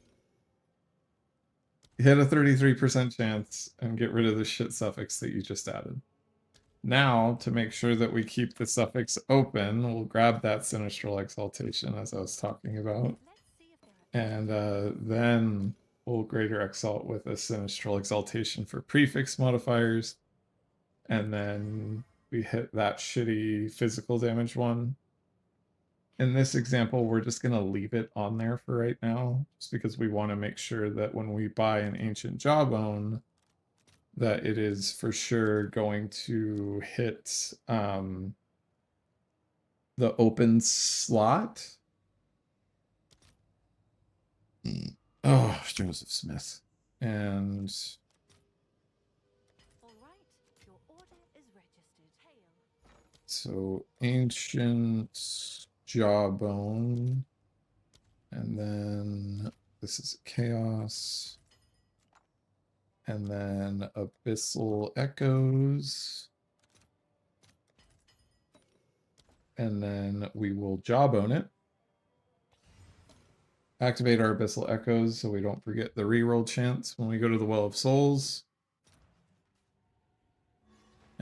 Hit a 33% chance and get rid of the shit suffix that you just added. Now, to make sure that we keep the suffix open, we'll grab that Sinistral Exaltation as I was talking about. And then we'll greater exalt with a Sinistral Exaltation for prefix modifiers. And then we hit that shitty physical damage one. In this example, we're just going to leave it on there for right now, just because we want to make sure that when we buy an Ancient Jawbone, that it is for sure going to hit the open slot. Oh, Joseph Smith. And All right, your order is registered. Hail. so Ancient Jawbone, and then this is Chaos, and then Abyssal Echoes, and then we will Jawbone it. Activate our Abyssal Echoes so we don't forget the reroll chance when we go to the Well of Souls.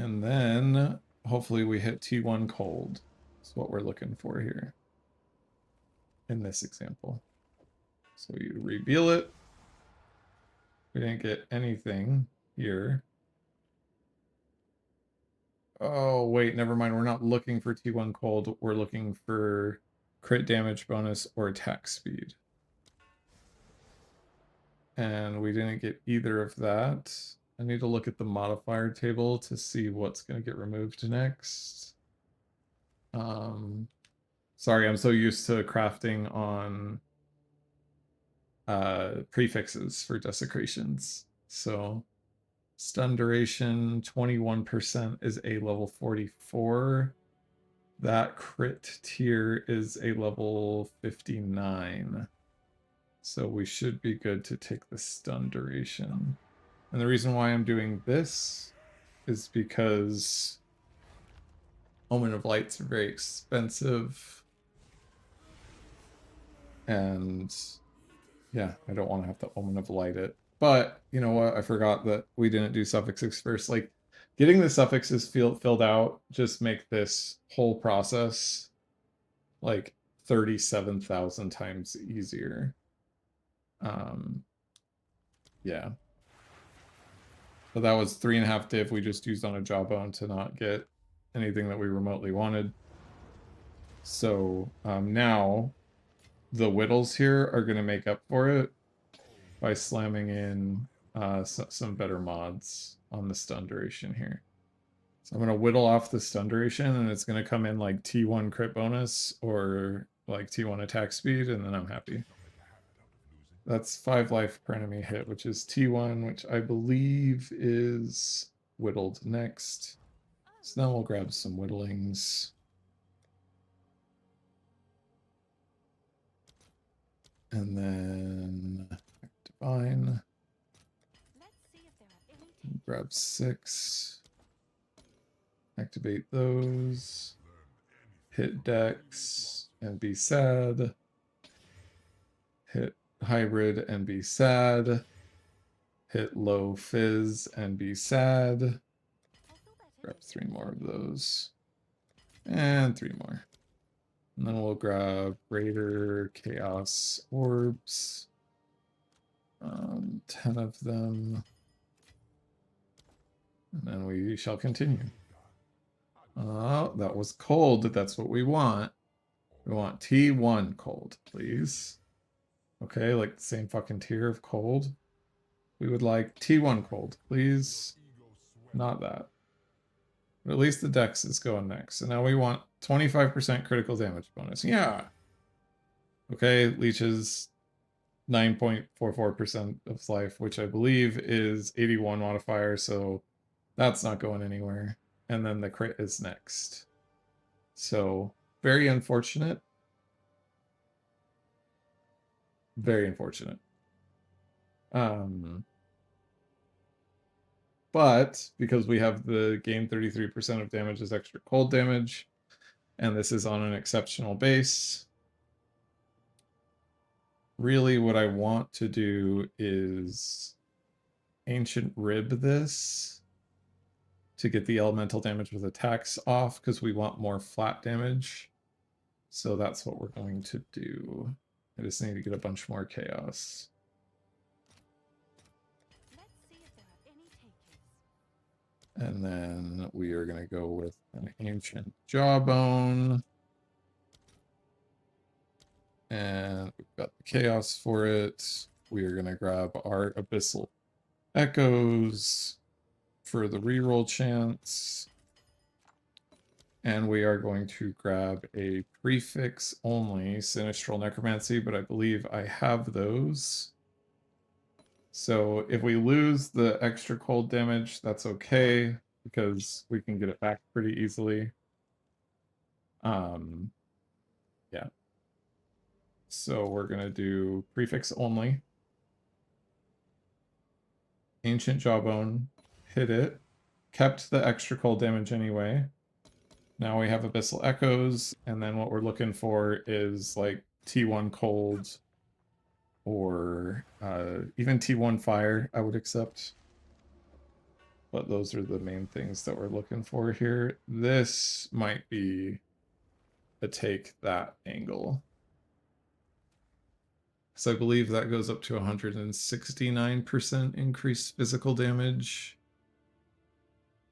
And then hopefully we hit T1 cold. That's what we're looking for here in this example. So you reveal it. We didn't get anything here. Oh, wait, never mind. We're not looking for T1 cold. We're looking for crit damage bonus or attack speed. And we didn't get either of that. I need to look at the modifier table to see what's going to get removed next. Sorry, I'm so used to crafting on prefixes for desecrations. So stun duration 21% is a level 44. That crit tier is a level 59. So we should be good to take the stun duration. And the reason why I'm doing this is because Omen of Lights are very expensive. And yeah, I don't want to have to Omen of Light it. But you know what? I forgot that we didn't do suffixes first. Like, getting the suffixes filled out just make this whole process like 37,000 times easier. Yeah. So that was 3.5 div we just used on a jawbone to not get anything that we remotely wanted. So now the whittles here are going to make up for it by slamming in some better mods on the stun duration here. So I'm going to whittle off the stun duration, and it's going to come in like T1 crit bonus or like T1 attack speed, and then I'm happy. That's 5 life per enemy hit, which is T1, which I believe is whittled next. So then we'll grab some whittlings. And then Divine. Let's see if there are any Grab 6. Activate those. Hit Dex and be sad. Hit Hybrid and be sad. Hit Low Fizz and be sad. Grab 3 more of those. And 3 more. And then we'll grab Raider Chaos Orbs. 10 of them. And then we shall continue. Oh, that was cold. That's what we want. We want T1 cold, please. Okay, like the same fucking tier of cold. We would like T1 cold, please. Not that. But at least the dex is going next. So now we want 25% critical damage bonus. Yeah. Okay, leeches 9.44% of life, which I believe is 81 modifier, so that's not going anywhere. And then the crit is next. So, very unfortunate. Very unfortunate. But because we have the gain 33% of damage as extra cold damage, and this is on an exceptional base, really what I want to do is Ancient Rib this to get the elemental damage with attacks off, because we want more flat damage. So that's what we're going to do. I just need to get a bunch more chaos. Let's see if there are any takers. And then we are going to go with an Ancient Jawbone. And we've got the chaos for it. We are going to grab our Abyssal Echoes for the reroll chance. And we are going to grab a prefix only Sinistral Necromancy, but I believe I have those. So if we lose the extra cold damage, that's okay, because we can get it back pretty easily. Yeah. So we're going to do prefix only. Ancient Jawbone, hit it, kept the extra cold damage anyway. Now we have Abyssal Echoes, and then what we're looking for is like T1 cold or even T1 fire, I would accept. but those are the main things that we're looking for here. This might be a take that angle. So I believe that goes up to 169% increased physical damage,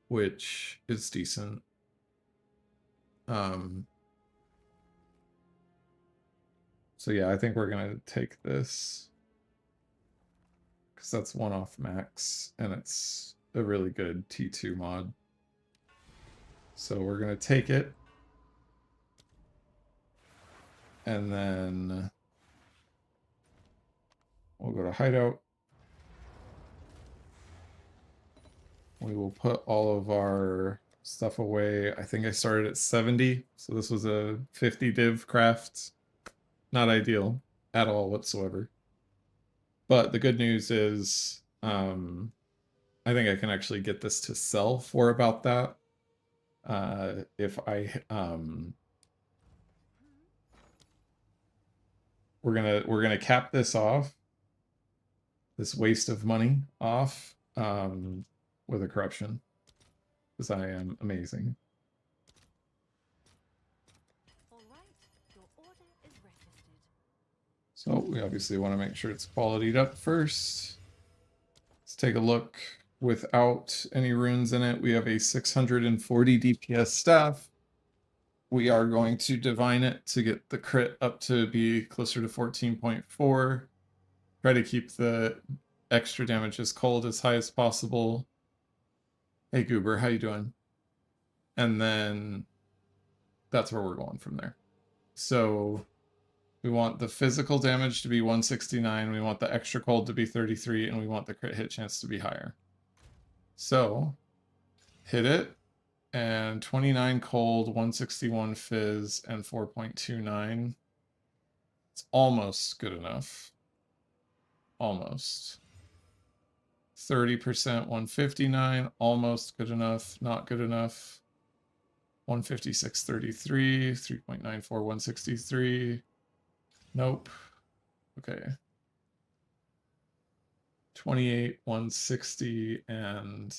which is decent. So yeah, I think we're gonna take this because that's 1 off max and it's a really good T2 mod. So we're gonna take it. And then we'll go to hideout. We will put all of our stuff away. I think I started at 70, so this was a 50 div craft. Not ideal at all whatsoever. But the good news is I think I can actually get this to sell for about that. If I we're gonna cap this off, this waste of money off, with a corruption, because I am amazing. All right, your order is registered. So we obviously want to make sure it's qualityed up first. Let's take a look. Without any runes in it, we have a 640 DPS staff. We are going to divine it to get the crit up to be closer to 14.4. Try to keep the extra damage as cold as high as possible. Hey Goober, how you doing? And then that's where we're going from there. So we want the physical damage to be 169, we want the extra cold to be 33, and we want the crit hit chance to be higher. So hit it, and 29 cold, 161 fizz, and 4.29. It's almost good enough. Almost. 30%, 159, almost good enough, not good enough. 156.33, 3.94, 163. Nope. Okay. 28, 160, and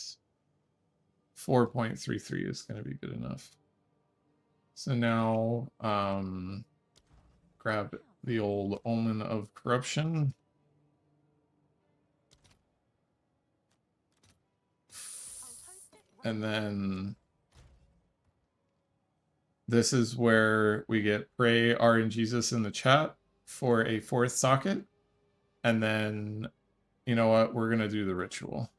4.33 is going to be good enough. So now, grab the old Omen of Corruption. And then this is where we get Pray RNGesus in the chat for a 4th socket. And then, you know what? We're going to do the ritual.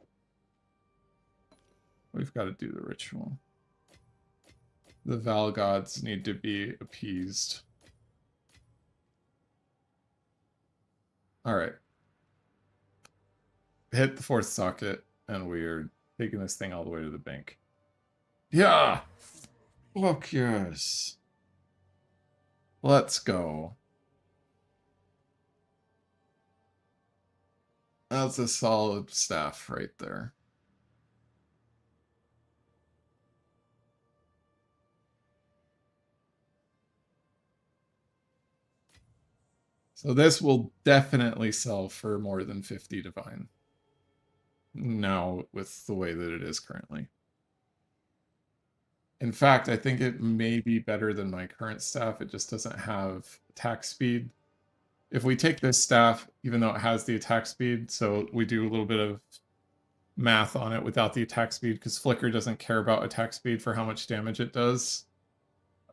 We've got to do the ritual. The Val gods need to be appeased. All right. Hit the 4th socket, and we're taking this thing all the way to the bank. Yeah! Look, yes. Let's go. That's a solid staff right there. So this will definitely sell for more than 50 divine. Now, with the way that it is currently. In fact, I think it may be better than my current staff. It just doesn't have attack speed. If we take this staff, even though it has the attack speed, so we do a little bit of math on it without the attack speed, because Flicker doesn't care about attack speed for how much damage it does.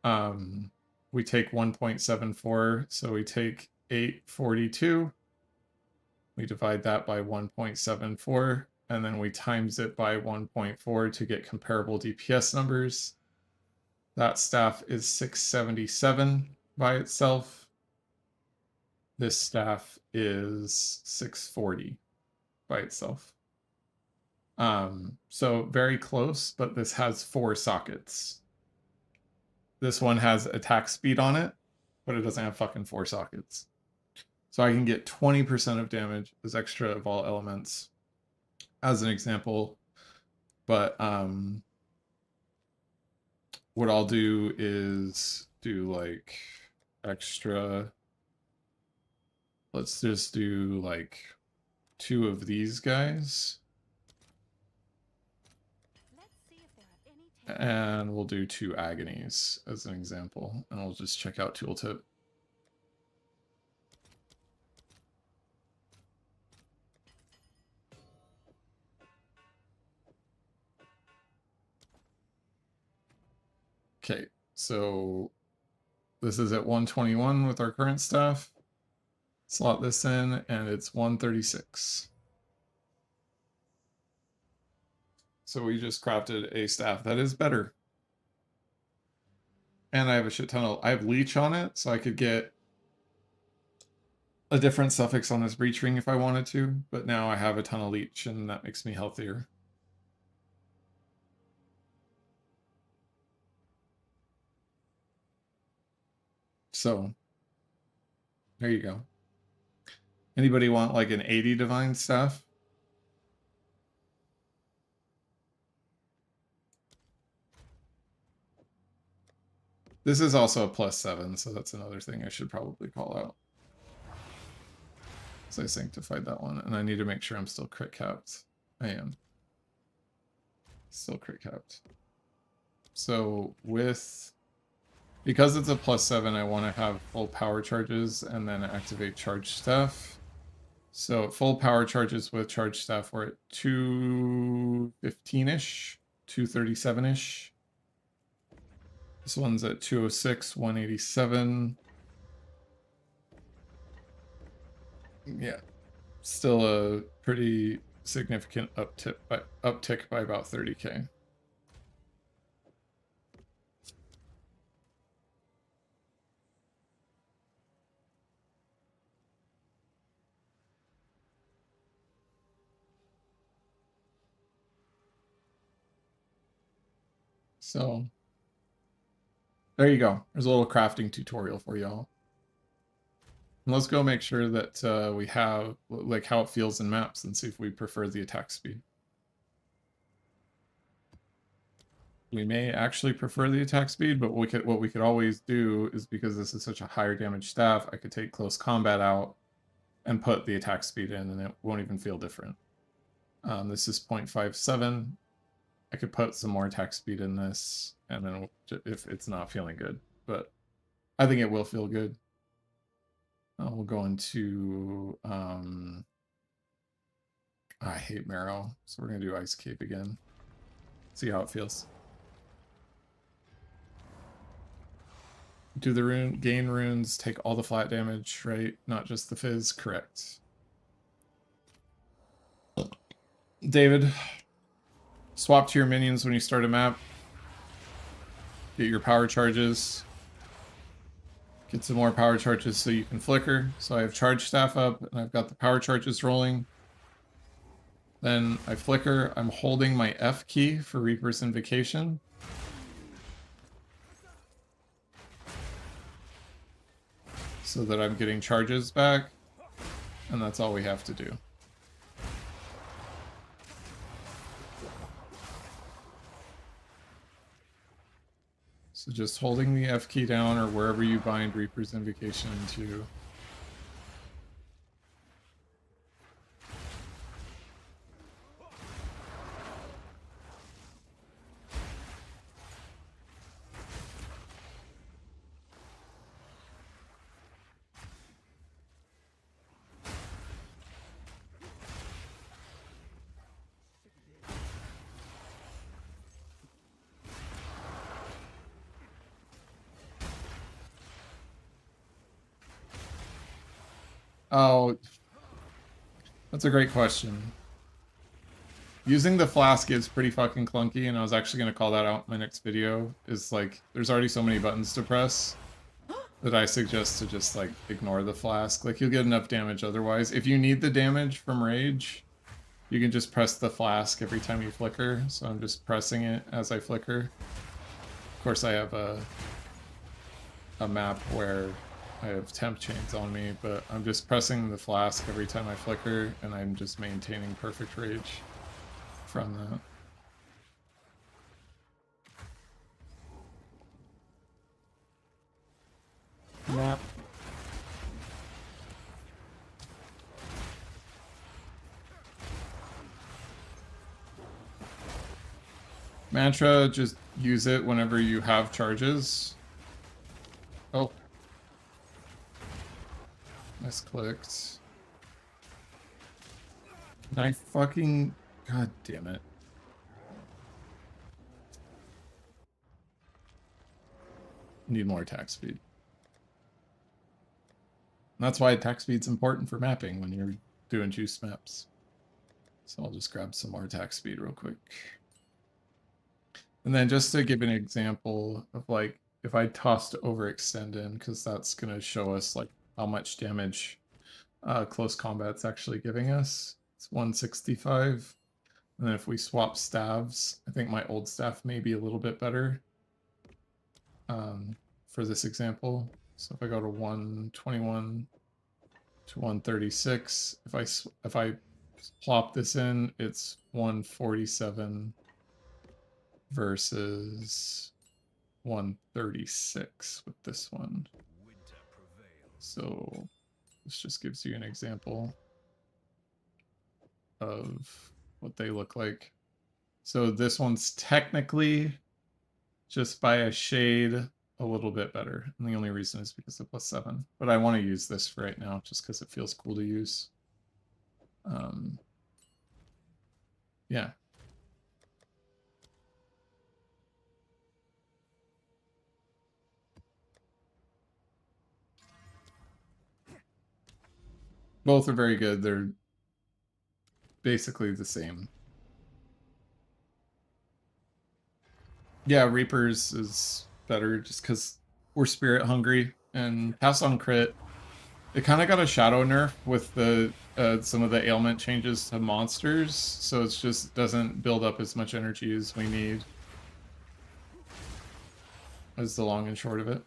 We take 1.74, so we take 842. We divide that by 1.74, and then we times it by 1.4 to get comparable DPS numbers. That staff is 677 by itself. This staff is 640 by itself. So very close, but this has 4 sockets. This one has attack speed on it, but it doesn't have fucking 4 sockets. So I can get 20% of damage as extra of all elements, as an example. But what I'll do is do like extra. Let's just do like 2 of these guys. And we'll do 2 agonies as an example, and we'll just check out tooltip. Okay, so this is at 121 with our current staff. Slot this in, and it's 136. So we just crafted a staff that is better. And I have a shit ton of... I have leech on it, so I could get a different suffix on this breach ring if I wanted to, but now I have a ton of leech, and that makes me healthier. So, there you go. Anybody want like an 80 divine staff? This is also a +7, so that's another thing I should probably call out. So I sanctified that one, and I need to make sure I'm still crit capped. I am. Still crit capped. So with... Because it's a +7, I want to have full power charges and then activate charge staff. So full power charges with charge staff, we're at 215-ish, 237-ish. This one's at 206, 187. Yeah, still a pretty significant uptick by about 30k. So there you go. There's a little crafting tutorial for y'all. Let's go make sure that we have like how it feels in maps and see if we prefer the attack speed. We may actually prefer the attack speed, but what we could always do is, because this is such a higher damage staff, I could take close combat out and put the attack speed in, and it won't even feel different. This is 0.57. I could put some more attack speed in this, and then if it's not feeling good, but I think it will feel good. We'll go into, I hate Marrow, so we're going to do Ice Cape again. See how it feels. Do the gain runes take all the flat damage, right? Not just the fizz, correct. David, swap to your minions when you start a map. Get your power charges. Get some more power charges so you can flicker. So I have charge staff up and I've got the power charges rolling. Then I flicker. I'm holding my F key for Reaper's Invocation. So that I'm getting charges back. And that's all we have to do. So just holding the F key down or wherever you bind Reaper's Invocation into. Oh, that's a great question. Using the flask is pretty fucking clunky, and I was actually going to call that out in my next video. Is like, there's already so many buttons to press that I suggest to just like ignore the flask. Like, you'll get enough damage otherwise. If you need the damage from rage, you can just press the flask every time you flicker. So I'm just pressing it as I flicker. Of course, I have a map where I have temp chains on me, but I'm just pressing the flask every time I flicker, and I'm just maintaining perfect rage from that. Map. Mantra, just use it whenever you have charges. Oh. Misclicked. I fucking... God damn it. Need more attack speed. And that's why attack speed's important for mapping when you're doing juice maps. So I'll just grab some more attack speed real quick. And then just to give an example of like, if I tossed overextend in, because that's going to show us like how much damage close combat's actually giving us. It's 165. And then if we swap staves, I think my old staff may be a little bit better for this example. So if I go to 121 to 136, if I plop this in, it's 147 versus 136 with this one. So this just gives you an example of what they look like. So this one's technically just by a shade a little bit better. And the only reason is because of +7. But I want to use this for right now just because it feels cool to use. Yeah. Both are very good. They're basically the same. Yeah, Reapers is better just because we're spirit hungry, and Pass on Crit. It kind of got a shadow nerf with the some of the ailment changes to monsters, so it just doesn't build up as much energy as we need. Is the long and short of it.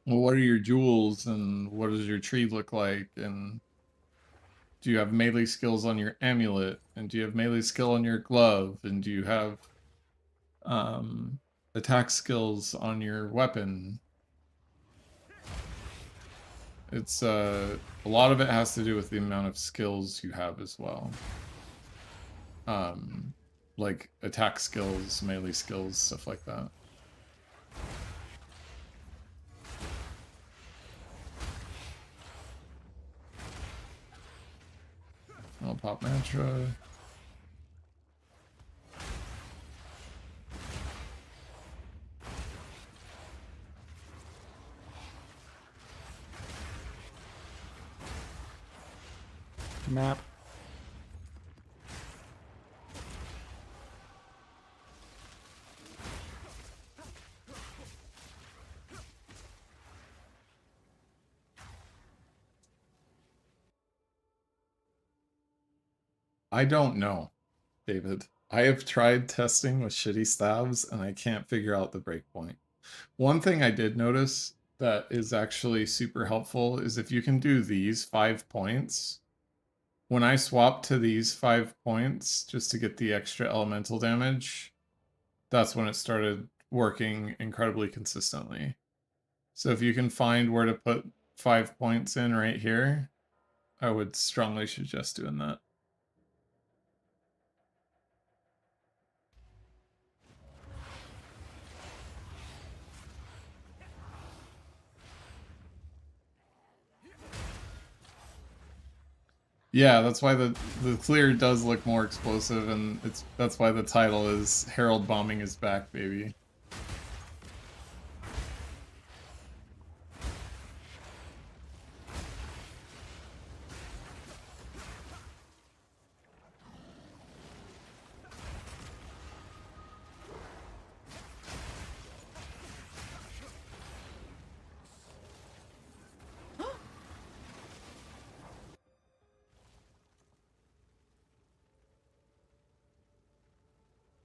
Well, what are your jewels and what does your tree look like? And do you have melee skills on your amulet? And do you have melee skill on your glove? And do you have attack skills on your weapon? It's a lot of it has to do with the amount of skills you have as well. Like attack skills, melee skills, stuff like that. I'll pop mantra. Map. I don't know, David. I have tried testing with shitty staves and I can't figure out the breakpoint. One thing I did notice that is actually super helpful is if you can do these 5 points. When I swapped to these 5 points just to get the extra elemental damage, that's when it started working incredibly consistently. So if you can find where to put 5 points in right here, I would strongly suggest doing that. Yeah, that's why the clear does look more explosive, and that's why the title is Herald bombing is back, baby.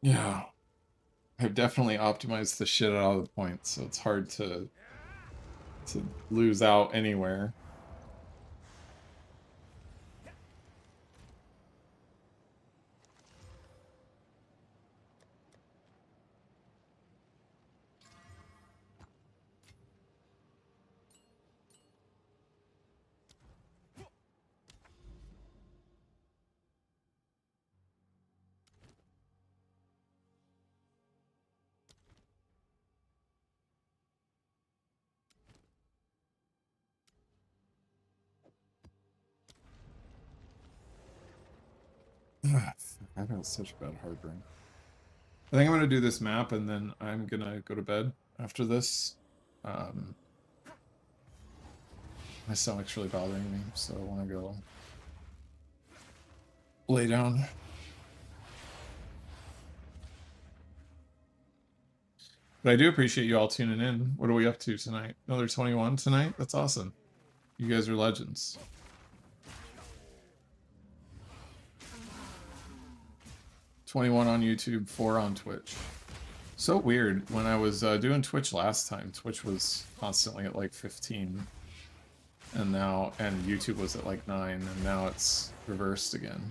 Yeah. I've definitely optimized the shit out of the points, so it's hard to lose out anywhere. I've had such a bad heartburn. I think I'm gonna do this map and then I'm gonna go to bed after this. My stomach's really bothering me, so I want to go lay down. But I do appreciate you all tuning in. What are we up to tonight? Another 21 tonight? That's awesome. You guys are legends. $21 on YouTube, 4 on Twitch. So weird. When I was doing Twitch last time, Twitch was constantly at like 15. And YouTube was at like 9, and now it's reversed again.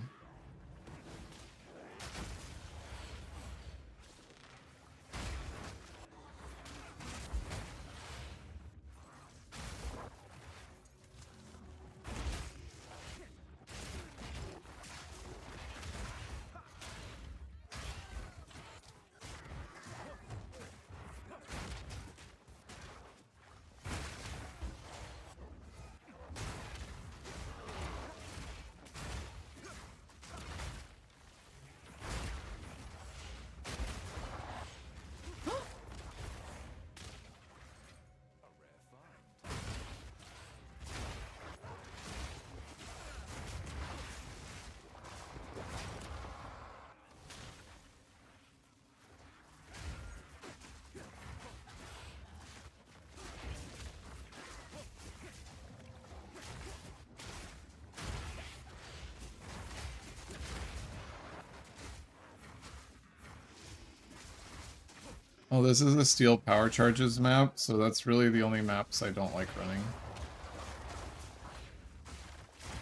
Oh, this is a steel power charges map, so that's really the only maps I don't like running.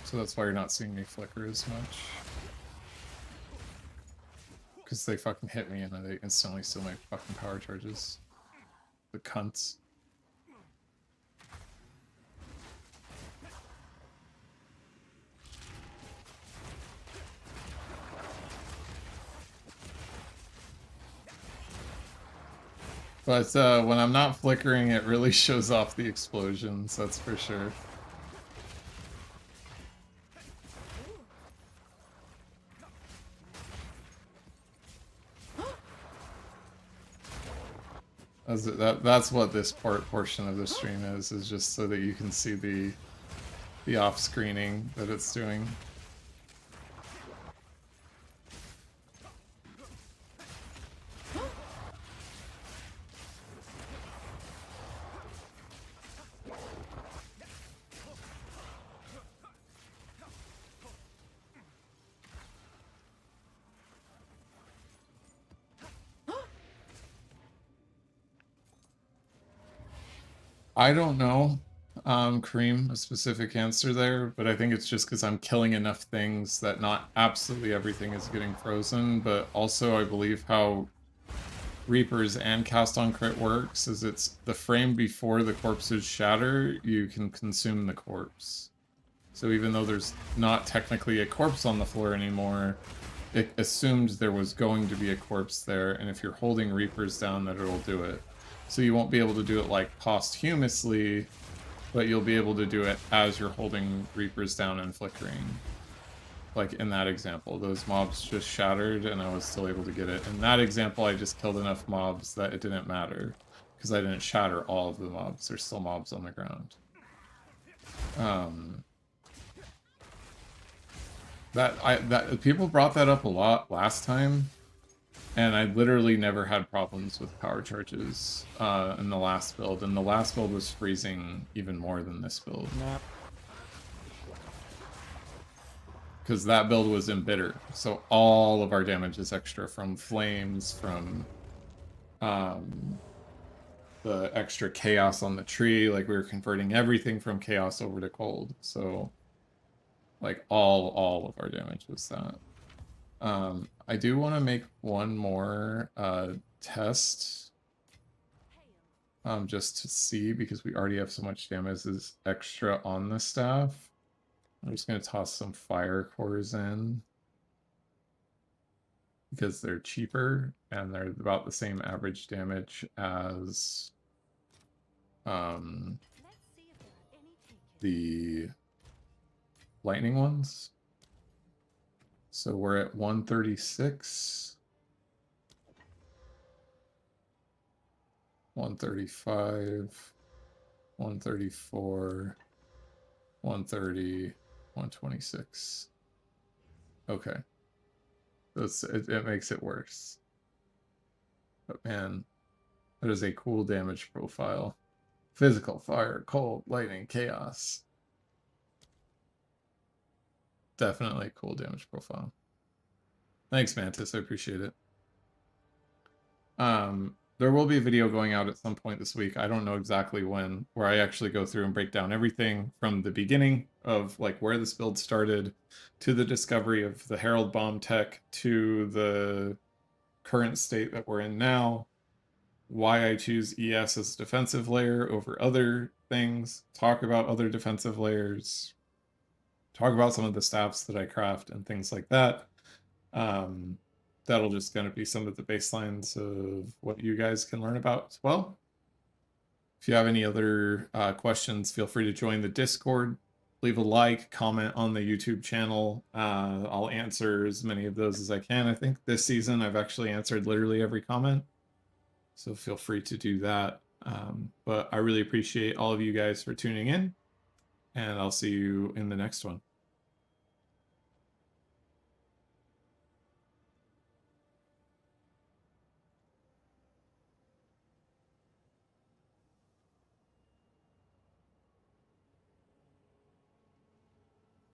So that's why you're not seeing me flicker as much. Because they fucking hit me and they instantly steal my fucking power charges. The cunts. But when I'm not flickering, it really shows off the explosions, that's for sure. That's what this portion of the stream is just so that you can see the off-screening that it's doing. I don't know, Kareem, a specific answer there, but I think it's just because I'm killing enough things that not absolutely everything is getting frozen, but also I believe how Reapers and Cast on Crit works is it's the frame before the corpses shatter, you can consume the corpse. So even though there's not technically a corpse on the floor anymore, it assumed there was going to be a corpse there, and if you're holding Reapers down, that it'll do it. So you won't be able to do it like posthumously, but you'll be able to do it as you're holding Reapers down and flickering. Like in that example, those mobs just shattered and I was still able to get it. In that example, I just killed enough mobs that it didn't matter because I didn't shatter all of the mobs. There's still mobs on the ground. That people brought that up a lot last time, and I literally never had problems with power charges in the last build, and the last build was freezing even more than this build. Map. Because that build was embittered, so all of our damage is extra from flames, from the extra chaos on the tree. Like, we were converting everything from chaos over to cold, so like all of our damage was that. I do want to make one more test, just to see, because we already have so much damage as extra on the staff. I'm just going to toss some fire cores in because they're cheaper and they're about the same average damage as Let's see if there are any takers. the lightning ones. So we're at 136, 135, 134, 130, 126. Okay. It makes it worse. But man, that is a cool damage profile. Physical, fire, cold, lightning, chaos. Definitely a cool damage profile. Thanks, Mantis. I appreciate it. There will be a video going out at some point this week. I don't know exactly when, where I actually go through and break down everything from the beginning of like where this build started to the discovery of the Herald bomb tech to the current state that we're in now, why I choose ES as a defensive layer over other things, talk about other defensive layers, talk about some of the staffs that I craft and things like that. That'll just going to be some of the baselines of what you guys can learn about as well. If you have any other questions, feel free to join the Discord. Leave a like, comment on the YouTube channel. I'll answer as many of those as I can. I think this season I've actually answered literally every comment, so feel free to do that. But I really appreciate all of you guys for tuning in, and I'll see you in the next one.